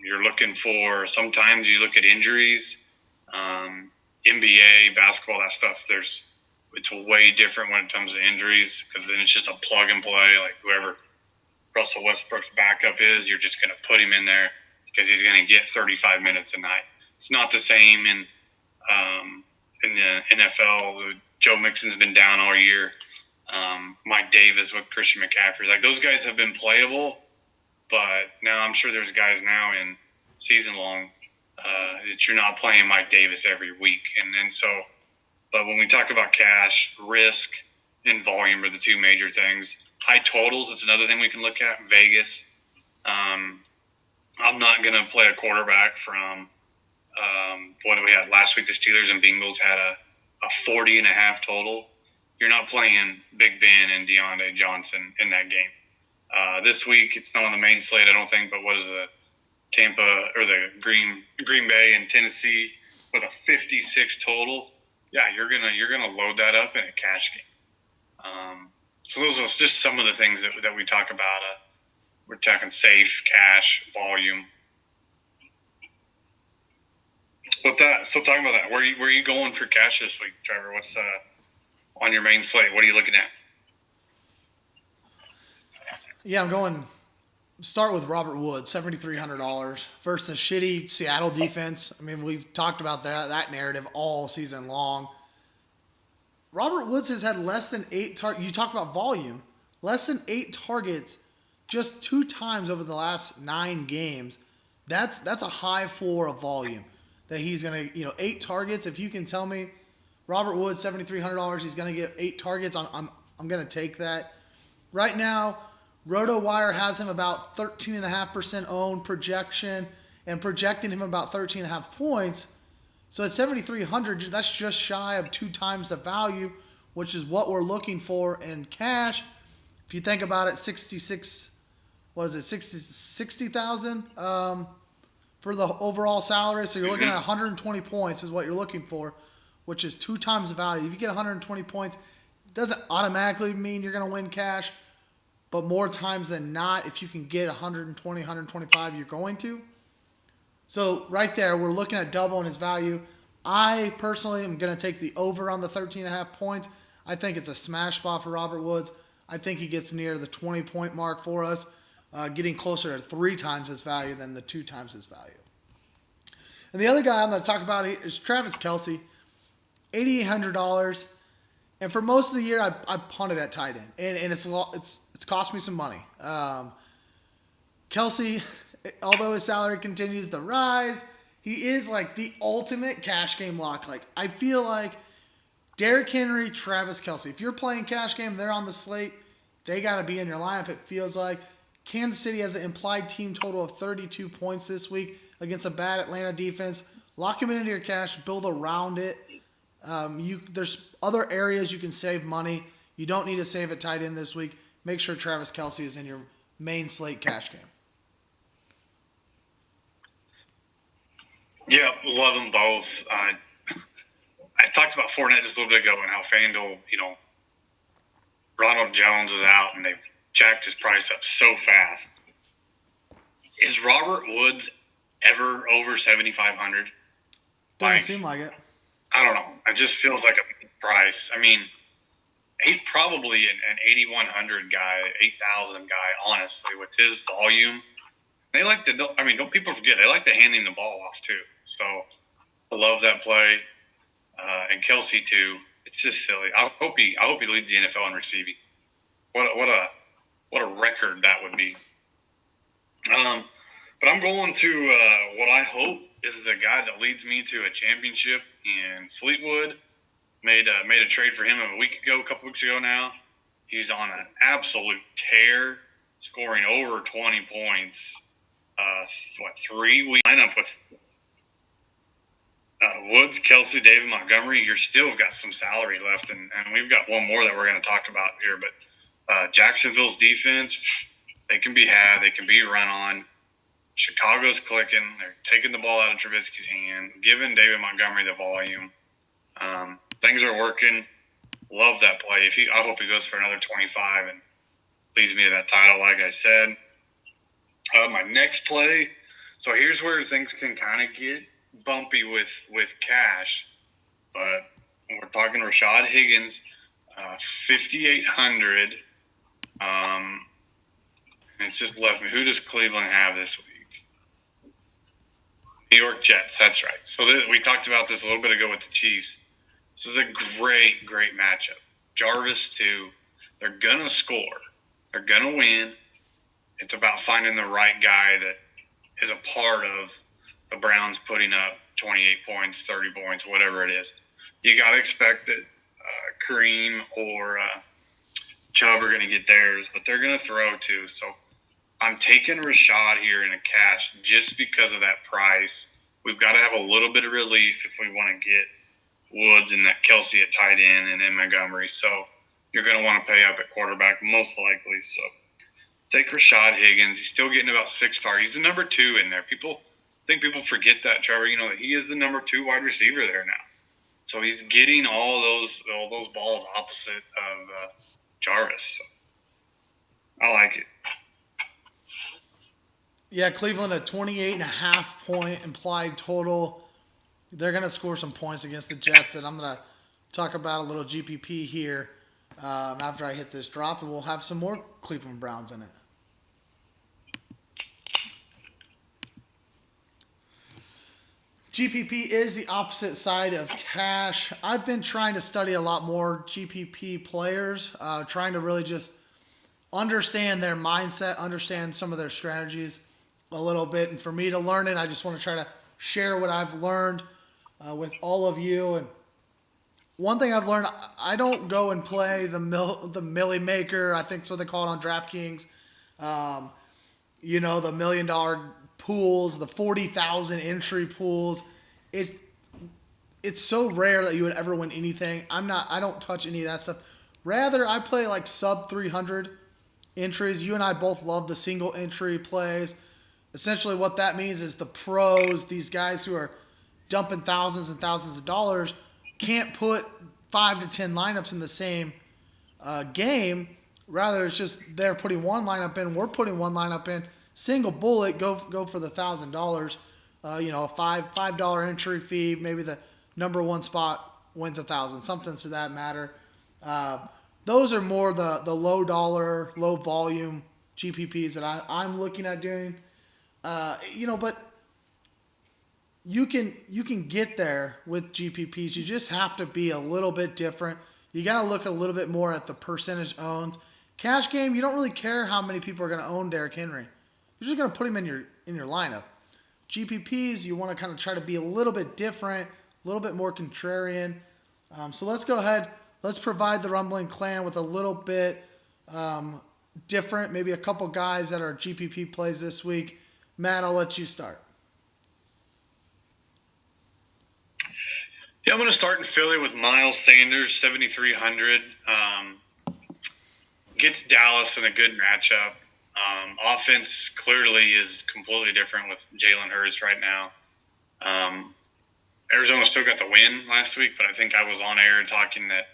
You're looking for, sometimes you look at injuries, NBA, basketball, that stuff. It's way different when it comes to injuries because then it's just a plug and play. Like whoever Russell Westbrook's backup is, you're just going to put him in there because he's going to get 35 minutes a night. It's not the same in the NFL. Joe Mixon's been down all year. Mike Davis with Christian McCaffrey. Like those guys have been playable, but now I'm sure there's guys now in season long that you're not playing Mike Davis every week. And so, but when we talk about cash, risk and volume are the two major things. High totals, it's another thing we can look at. Vegas. I'm not going to play a quarterback from what do we have last week? The Steelers and Bengals had a 40.5 total. You're not playing Big Ben and DeAndre Johnson in that game. This week, it's not on the main slate, I don't think, but what is the Tampa or the Green Bay and Tennessee with a 56 total? Yeah, you're gonna load that up in a cash game. So those are just some of the things that we talk about. We're talking safe, cash, volume. So talking about that, where are you going for cash this week, Trevor? What's on your main slate? What are you looking at? Yeah, I'm going. Start with Robert Woods, $7,300 versus a shitty Seattle defense. I mean, we've talked about that narrative all season long. Robert Woods has had less than 8 targets. You talk about volume, less than 8 targets just 2 times over the last 9 games. That's a high floor of volume that he's gonna, 8 targets. If you can tell me, Robert Woods, $7,300, he's gonna get 8 targets. I'm gonna take that. Right now, RotoWire has him about 13.5% owned projection and projecting him about 13.5 points. So at 7,300, that's just shy of 2 times the value, which is what we're looking for in cash. If you think about it, 60,000 for the overall salary. So you're looking at 120 points is what you're looking for, which is 2 times the value. If you get 120 points, it doesn't automatically mean you're going to win cash. But more times than not, if you can get 120, 125, you're going to. So right there, we're looking at doubling his value. I personally am going to take the over on the 13.5 points. I think it's a smash spot for Robert Woods. I think he gets near the 20-point mark for us, getting closer to 3 times his value than the 2 times his value. And the other guy I'm going to talk about is Travis Kelce, $8,800. And for most of the year, I punted at tight end, and it's cost me some money. Kelce, although his salary continues to rise, he is like the ultimate cash game lock. Like I feel like Derrick Henry, Travis Kelce. If you're playing cash game, they're on the slate. They got to be in your lineup. It feels like Kansas City has an implied team total of 32 points this week against a bad Atlanta defense. Lock him into your cash, build around it. There's other areas you can save money. You don't need to save at tight end this week. Make sure Travis Kelce is in your main slate cash game. Yeah, love them both. I talked about Fournette just a little bit ago and how FanDuel, Ronald Jones is out and they've jacked his price up so fast. Is Robert Woods ever over 7,500? Doesn't seem like it. I don't know. It just feels like a price. I mean, he's probably an 8,100 guy, 8,000 guy, honestly, with his volume. They like to, don't people forget, they like to hand him the ball off too. So I love that play. And Kelce too. It's just silly. I hope he leads the NFL in receiving. What a record that would be. But But I'm going to what I hope is the guy that leads me to a championship in Fleetwood. Made a trade for him a couple weeks ago now. He's on an absolute tear, scoring over 20 points. 3 week lineup with Woods, Kelsey, David Montgomery. You're still got some salary left, and we've got one more that we're going to talk about here. But Jacksonville's defense, they can be had, they can be run on. Chicago's clicking. They're taking the ball out of Trubisky's hand, giving David Montgomery the volume. Things are working. Love that play. I hope he goes for another 25 and leads me to that title, like I said. My next play. So here's where things can kind of get bumpy with cash. But we're talking Rashad Higgins, 5,800. And it's just left me. Who does Cleveland have this week? New York Jets. That's right. So we talked about this a little bit ago with the Chiefs. This is a great, great matchup. Jarvis, too. They're going to score. They're going to win. It's about finding the right guy that is a part of the Browns putting up 28 points, 30 points, whatever it is. You got to expect that Kareem or Chubb are going to get theirs, but they're going to throw, too. So I'm taking Rashad here in a cash just because of that price. We've got to have a little bit of relief if we want to get Woods and that Kelsey at tight end and then Montgomery. So you're going to want to pay up at quarterback most likely. So take Rashad Higgins. He's still getting about 6 targets. He's the number 2 in there. People forget that, Trevor. That he is the number 2 wide receiver there now. So he's getting all those balls opposite of Jarvis. So I like it. Yeah, Cleveland, a 28.5 point implied total. They're going to score some points against the Jets, and I'm going to talk about a little GPP here after I hit this drop, and we'll have some more Cleveland Browns in it. GPP is the opposite side of cash. I've been trying to study a lot more GPP players, trying to really just understand their mindset, understand some of their strategies a little bit. And for me to learn it, I just want to try to share what I've learned with all of you. And one thing I've learned, I don't go and play the Millie Maker. I think that's what they call it on DraftKings. The $1 million pools, the 40,000 entry pools. It's so rare that you would ever win anything. I don't touch any of that stuff. Rather, I play like sub 300 entries. You and I both love the single entry plays. Essentially what that means is the pros, these guys who are dumping thousands and thousands of dollars, can't put 5 to 10 lineups in the same game. Rather, it's just they're putting one lineup in, we're putting one lineup in, single bullet, go for the $1,000. A $5 entry fee, maybe the number 1 spot wins $1,000, something to that matter. Those are more the low dollar, low volume GPPs that I'm looking at doing. But you can get there with GPPs. You just have to be a little bit different. You got to look a little bit more at the percentage owned. Cash game, you don't really care how many people are going to own Derrick Henry. You're just going to put him in your lineup. GPPs, you want to kind of try to be a little bit different, a little bit more contrarian. So let's go ahead. Let's provide the Rumbling Clan with a little bit different, maybe a couple guys that are GPP plays this week. Matt, I'll let you start. Yeah, I'm going to start in Philly with Miles Sanders, 7,300. Gets Dallas in a good matchup. Offense clearly is completely different with Jalen Hurts right now. Arizona still got the win last week, but I think I was on air talking that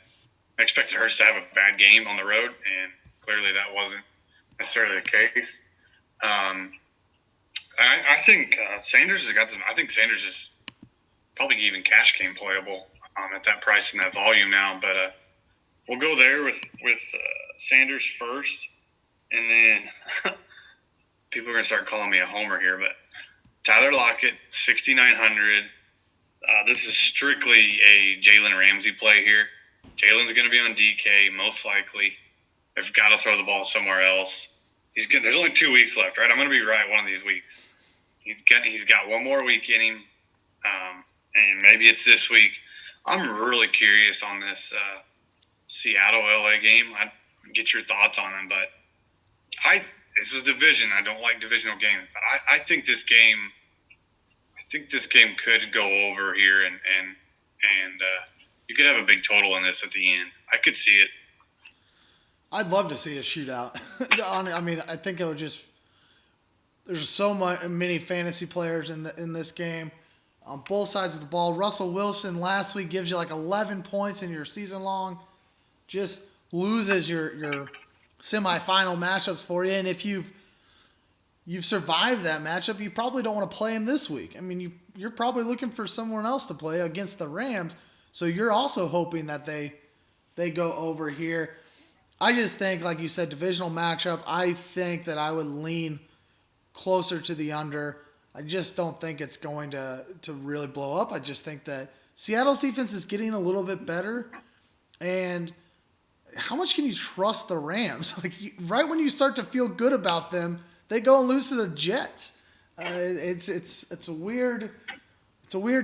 I expected Hurts to have a bad game on the road, and clearly that wasn't necessarily the case. I think Sanders has got them. I think Sanders is probably even cash game playable at that price and that volume now. But we'll go there with Sanders first, and then people are going to start calling me a homer here. But Tyler Lockett, 6,900. This is strictly a Jalen Ramsey play here. Jalen's going to be on DK, most likely. They've got to throw the ball somewhere else. There's only 2 weeks left, right? I'm going to be right one of these weeks. He's got one more week in him, and maybe it's this week. I'm really curious on this Seattle LA game. I get your thoughts on it, but this is division. I don't like divisional games, but I think this game. I think this game could go over here, and you could have a big total in this at the end. I could see it. I'd love to see a shootout. I mean, I think it would just. There's so many fantasy players in this game on both sides of the ball. Russell Wilson last week gives you like 11 points in your season long. Just loses your semifinal matchups for you, and if you've survived that matchup, you probably don't want to play him this week. I mean, you're probably looking for someone else to play against the Rams, so you're also hoping that they go over here. I just think, like you said, divisional matchup, I think that I would lean closer to the under. I just don't think it's going to really blow up. I just think that Seattle's defense is getting a little bit better, and how much can you trust the Rams? Right when you start to feel good about them, they go and lose to the Jets. It's a weird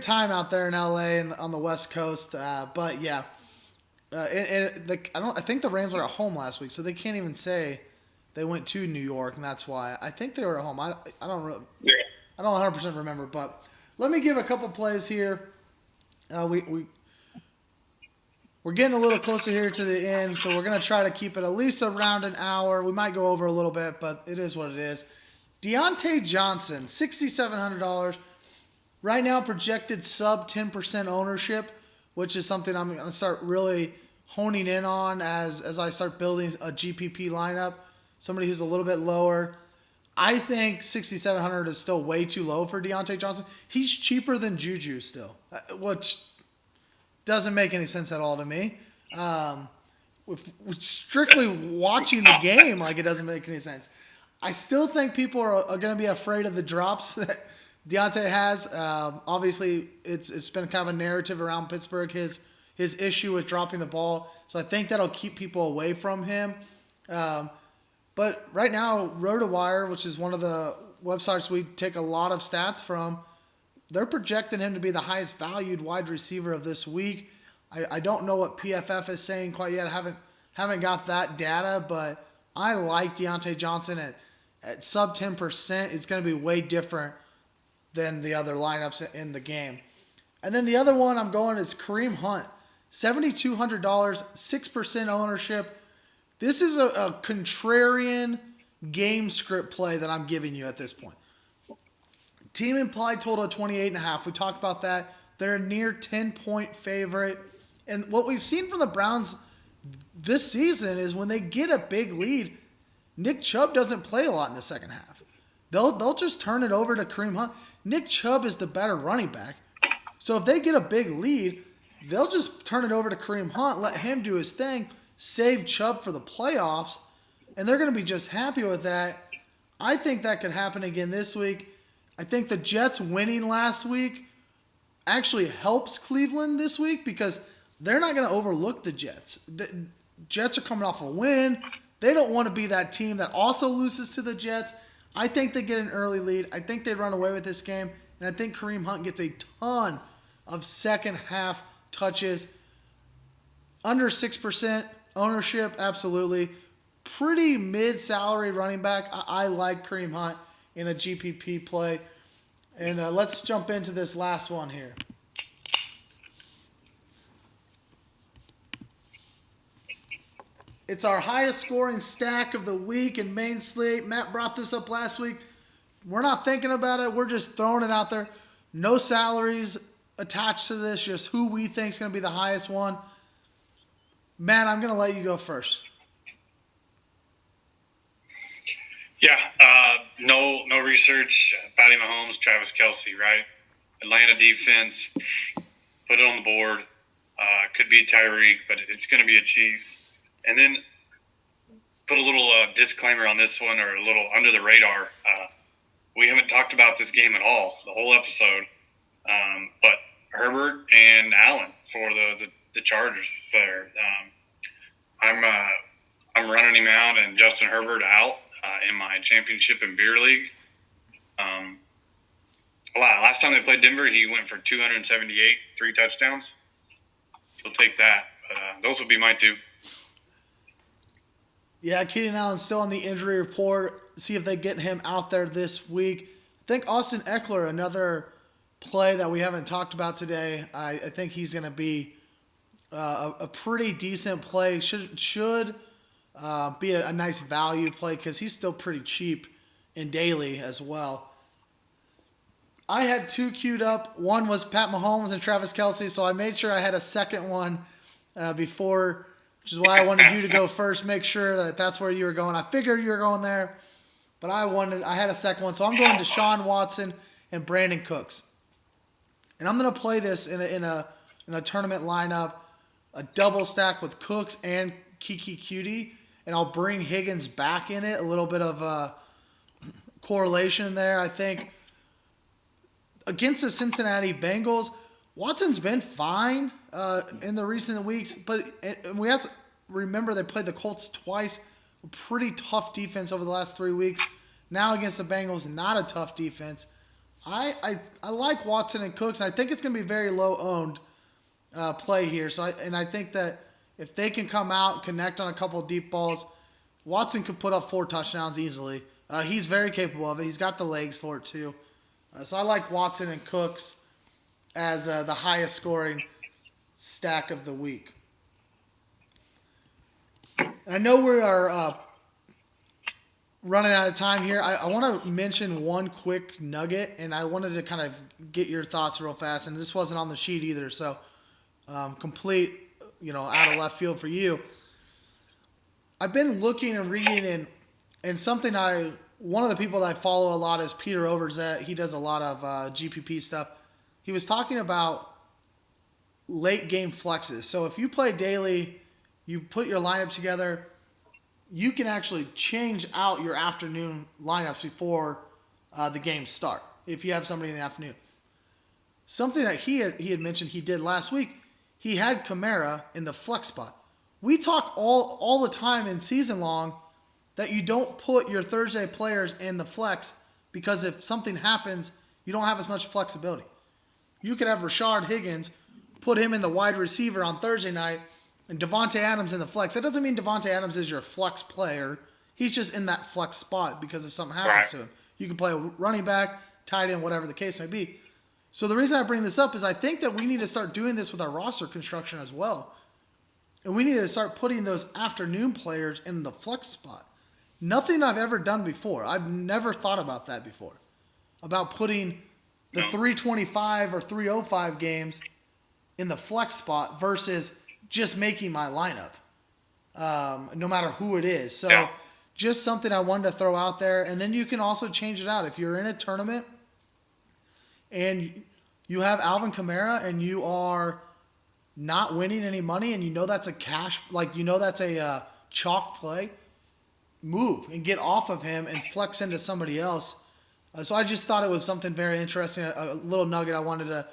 time out there in LA and on the West Coast. But yeah, I think the Rams were at home last week, so they can't even say they went to New York, and that's why I think they were at home. I don't really, I don't 100% remember, but let me give a couple plays here. We're getting a little closer here to the end, so we're going to try to keep it at least around an hour. We might go over a little bit, but it is what it is. Deontay Johnson, $6,700. Right now, projected sub 10% ownership, which is something I'm going to start really honing in on as I start building a GPP lineup. Somebody who's a little bit lower. I think 6,700 is still way too low for Deontay Johnson. He's cheaper than Juju still, which doesn't make any sense at all to me. With strictly watching the game, like, it doesn't make any sense. I still think people are going to be afraid of the drops that Deontay has. Obviously, it's been kind of a narrative around Pittsburgh, his issue with dropping the ball. So I think that'll keep people away from him. But right now, RotoWire, which is one of the websites we take a lot of stats from, they're projecting him to be the highest valued wide receiver of this week. I don't know what PFF is saying quite yet. I haven't got that data, but I like Deontay Johnson at sub 10%. It's going to be way different than the other lineups in the game. And then the other one I'm going is Kareem Hunt, $7,200, 6% ownership. This is a contrarian game script play that I'm giving you at this point. Team implied total of 28.5. We talked about that. They're a near 10-point favorite. And what we've seen from the Browns this season is when they get a big lead, Nick Chubb doesn't play a lot in the second half. They'll just turn it over to Kareem Hunt. Nick Chubb is the better running back. So if they get a big lead, they'll just turn it over to Kareem Hunt, let him do his thing, save Chubb for the playoffs, and they're going to be just happy with that. I think that could happen again this week. I think the Jets winning last week actually helps Cleveland this week because they're not going to overlook the Jets. The Jets are coming off a win. They don't want to be that team that also loses to the Jets. I think they get an early lead. I think they run away with this game. And I think Kareem Hunt gets a ton of second half touches. Under 6% ownership, absolutely. Pretty mid-salary running back. I like Kareem Hunt in a GPP play. And let's jump into this last one here. It's our highest scoring stack of the week in main slate. Matt brought this up last week. We're not thinking about it. We're just throwing it out there. No salaries attached to this, just who we think is going to be the highest one. Matt, I'm going to let you go first. Yeah, no research. Patty Mahomes, Travis Kelce, right? Atlanta defense, put it on the board. Could be Tyreek, but it's going to be a Chiefs. And then put a little disclaimer on this one, or a little under the radar. We haven't talked about this game at all, the whole episode. But Herbert and Allen for the Chargers there. I'm running him out and Justin Herbert out in my championship and beer league. a lot. Last time they played Denver, he went for 278, 3 touchdowns. He'll take that. Those will be my 2. Yeah, Keenan Allen's still on the injury report. See if they get him out there this week. I think Austin Eckler, another play that we haven't talked about today. I think he's going to be a pretty decent play. Should be a nice value play because he's still pretty cheap in daily as well. I had 2 queued up. One was Pat Mahomes and Travis Kelce, so I made sure I had a second one before, which is why I wanted you to go first. Make sure that that's where you were going. I figured you were going there, but I had a second one, so I'm going to Deshaun Watson and Brandon Cooks, and I'm going to play this in a tournament lineup, a double stack with Cooks and Kiki Cutie, and I'll bring Higgins back in it. A little bit of correlation there, I think. Against the Cincinnati Bengals, Watson's been fine in the recent weeks, but we have to remember they played the Colts twice. A pretty tough defense over the last 3 weeks. Now against the Bengals, not a tough defense. I like Watson and Cooks, and I think it's going to be very low-owned play here. So I think that if they can come out, connect on a couple of deep balls, Watson could put up 4 touchdowns easily. He's very capable of it. He's got the legs for it too. So I like Watson and Cooks as the highest scoring stack of the week. And I know we are running out of time here. I want to mention one quick nugget, and I wanted to kind of get your thoughts real fast. And this wasn't on the sheet either, so complete, out of left field for you. I've been looking and reading, and something one of the people that I follow a lot is Peter Overzet. He does a lot of GPP stuff. He was talking about late game flexes. So if you play daily, you put your lineup together, you can actually change out your afternoon lineups before the games start if you have somebody in the afternoon. Something that he had mentioned he did last week, he had Kamara in the flex spot. We talk all the time in season long that you don't put your Thursday players in the flex because if something happens, you don't have as much flexibility. You could have Rashard Higgins, put him in the wide receiver on Thursday night, and Devontae Adams in the flex. That doesn't mean Devontae Adams is your flex player. He's just in that flex spot because if something happens to him. You can play a running back, tight end, whatever the case may be. So the reason I bring this up is I think that we need to start doing this with our roster construction as well. And we need to start putting those afternoon players in the flex spot. Nothing I've ever done before. I've never thought about that before. About putting the 325 or 305 games in the flex spot versus just making my lineup, no matter who it is. So just something I wanted to throw out there. And then you can also change it out. If you're in a tournament and you have Alvin Kamara and you are not winning any money and that's a cash, that's a chalk play, move and get off of him and flex into somebody else. So I just thought it was something very interesting, a little nugget I wanted to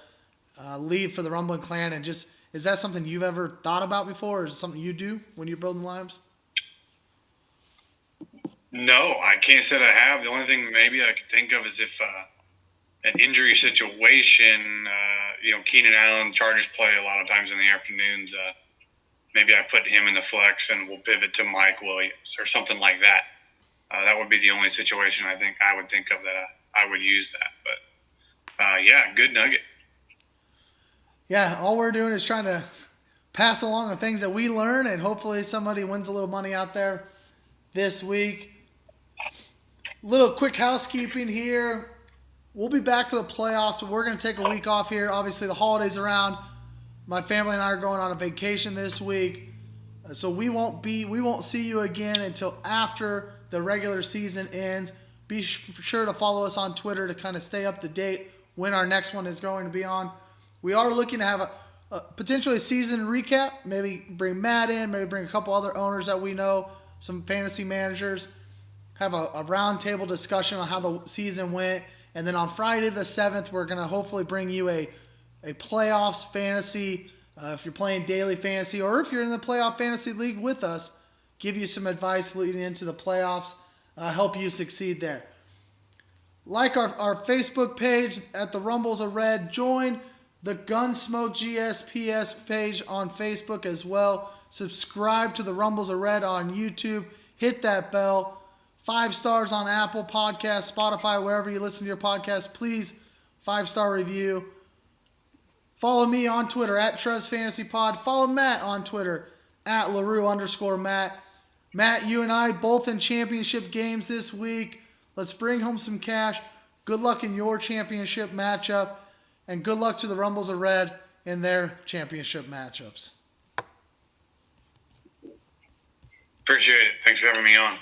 leave for the Rumbling Clan. And just, is that something you've ever thought about before, or is it something you do when you're building lineups? No, I can't say that I have. The only thing maybe I could think of is if an injury situation, Keenan Allen, Chargers play a lot of times in the afternoons. Maybe I put him in the flex and we'll pivot to Mike Williams or something like that. That would be the only situation I would think of that I would use that. But good nugget. Yeah, all we're doing is trying to pass along the things that we learn, and hopefully somebody wins a little money out there this week. Little quick housekeeping here. We'll be back for the playoffs, but we're going to take a week off here. Obviously, the holidays around. My family and I are going on a vacation this week, so we won't see you again until after the regular season ends. Be sure to follow us on Twitter to kind of stay up to date when our next one is going to be on. We are looking to have a potentially season recap. Maybe bring Matt in, maybe bring a couple other owners that we know, some fantasy managers, have a round table discussion on how the season went. And then on Friday the 7th, we're going to hopefully bring you a playoffs fantasy, if you're playing daily fantasy, or if you're in the playoff fantasy league with us, give you some advice leading into the playoffs, help you succeed there. Like our Facebook page at the Rumbles of Red. Join the Gunsmoke GSPS page on Facebook as well. Subscribe to the Rumbles of Red on YouTube. Hit that bell. 5 stars on Apple Podcasts, Spotify, wherever you listen to your podcast. Please, 5-star review. Follow me on Twitter at TrezFantasyPod. Follow Matt on Twitter at LaRue_Matt. Matt, you and I both in championship games this week. Let's bring home some cash. Good luck in your championship matchup. And good luck to the Rumbles of Red in their championship matchups. Appreciate it. Thanks for having me on.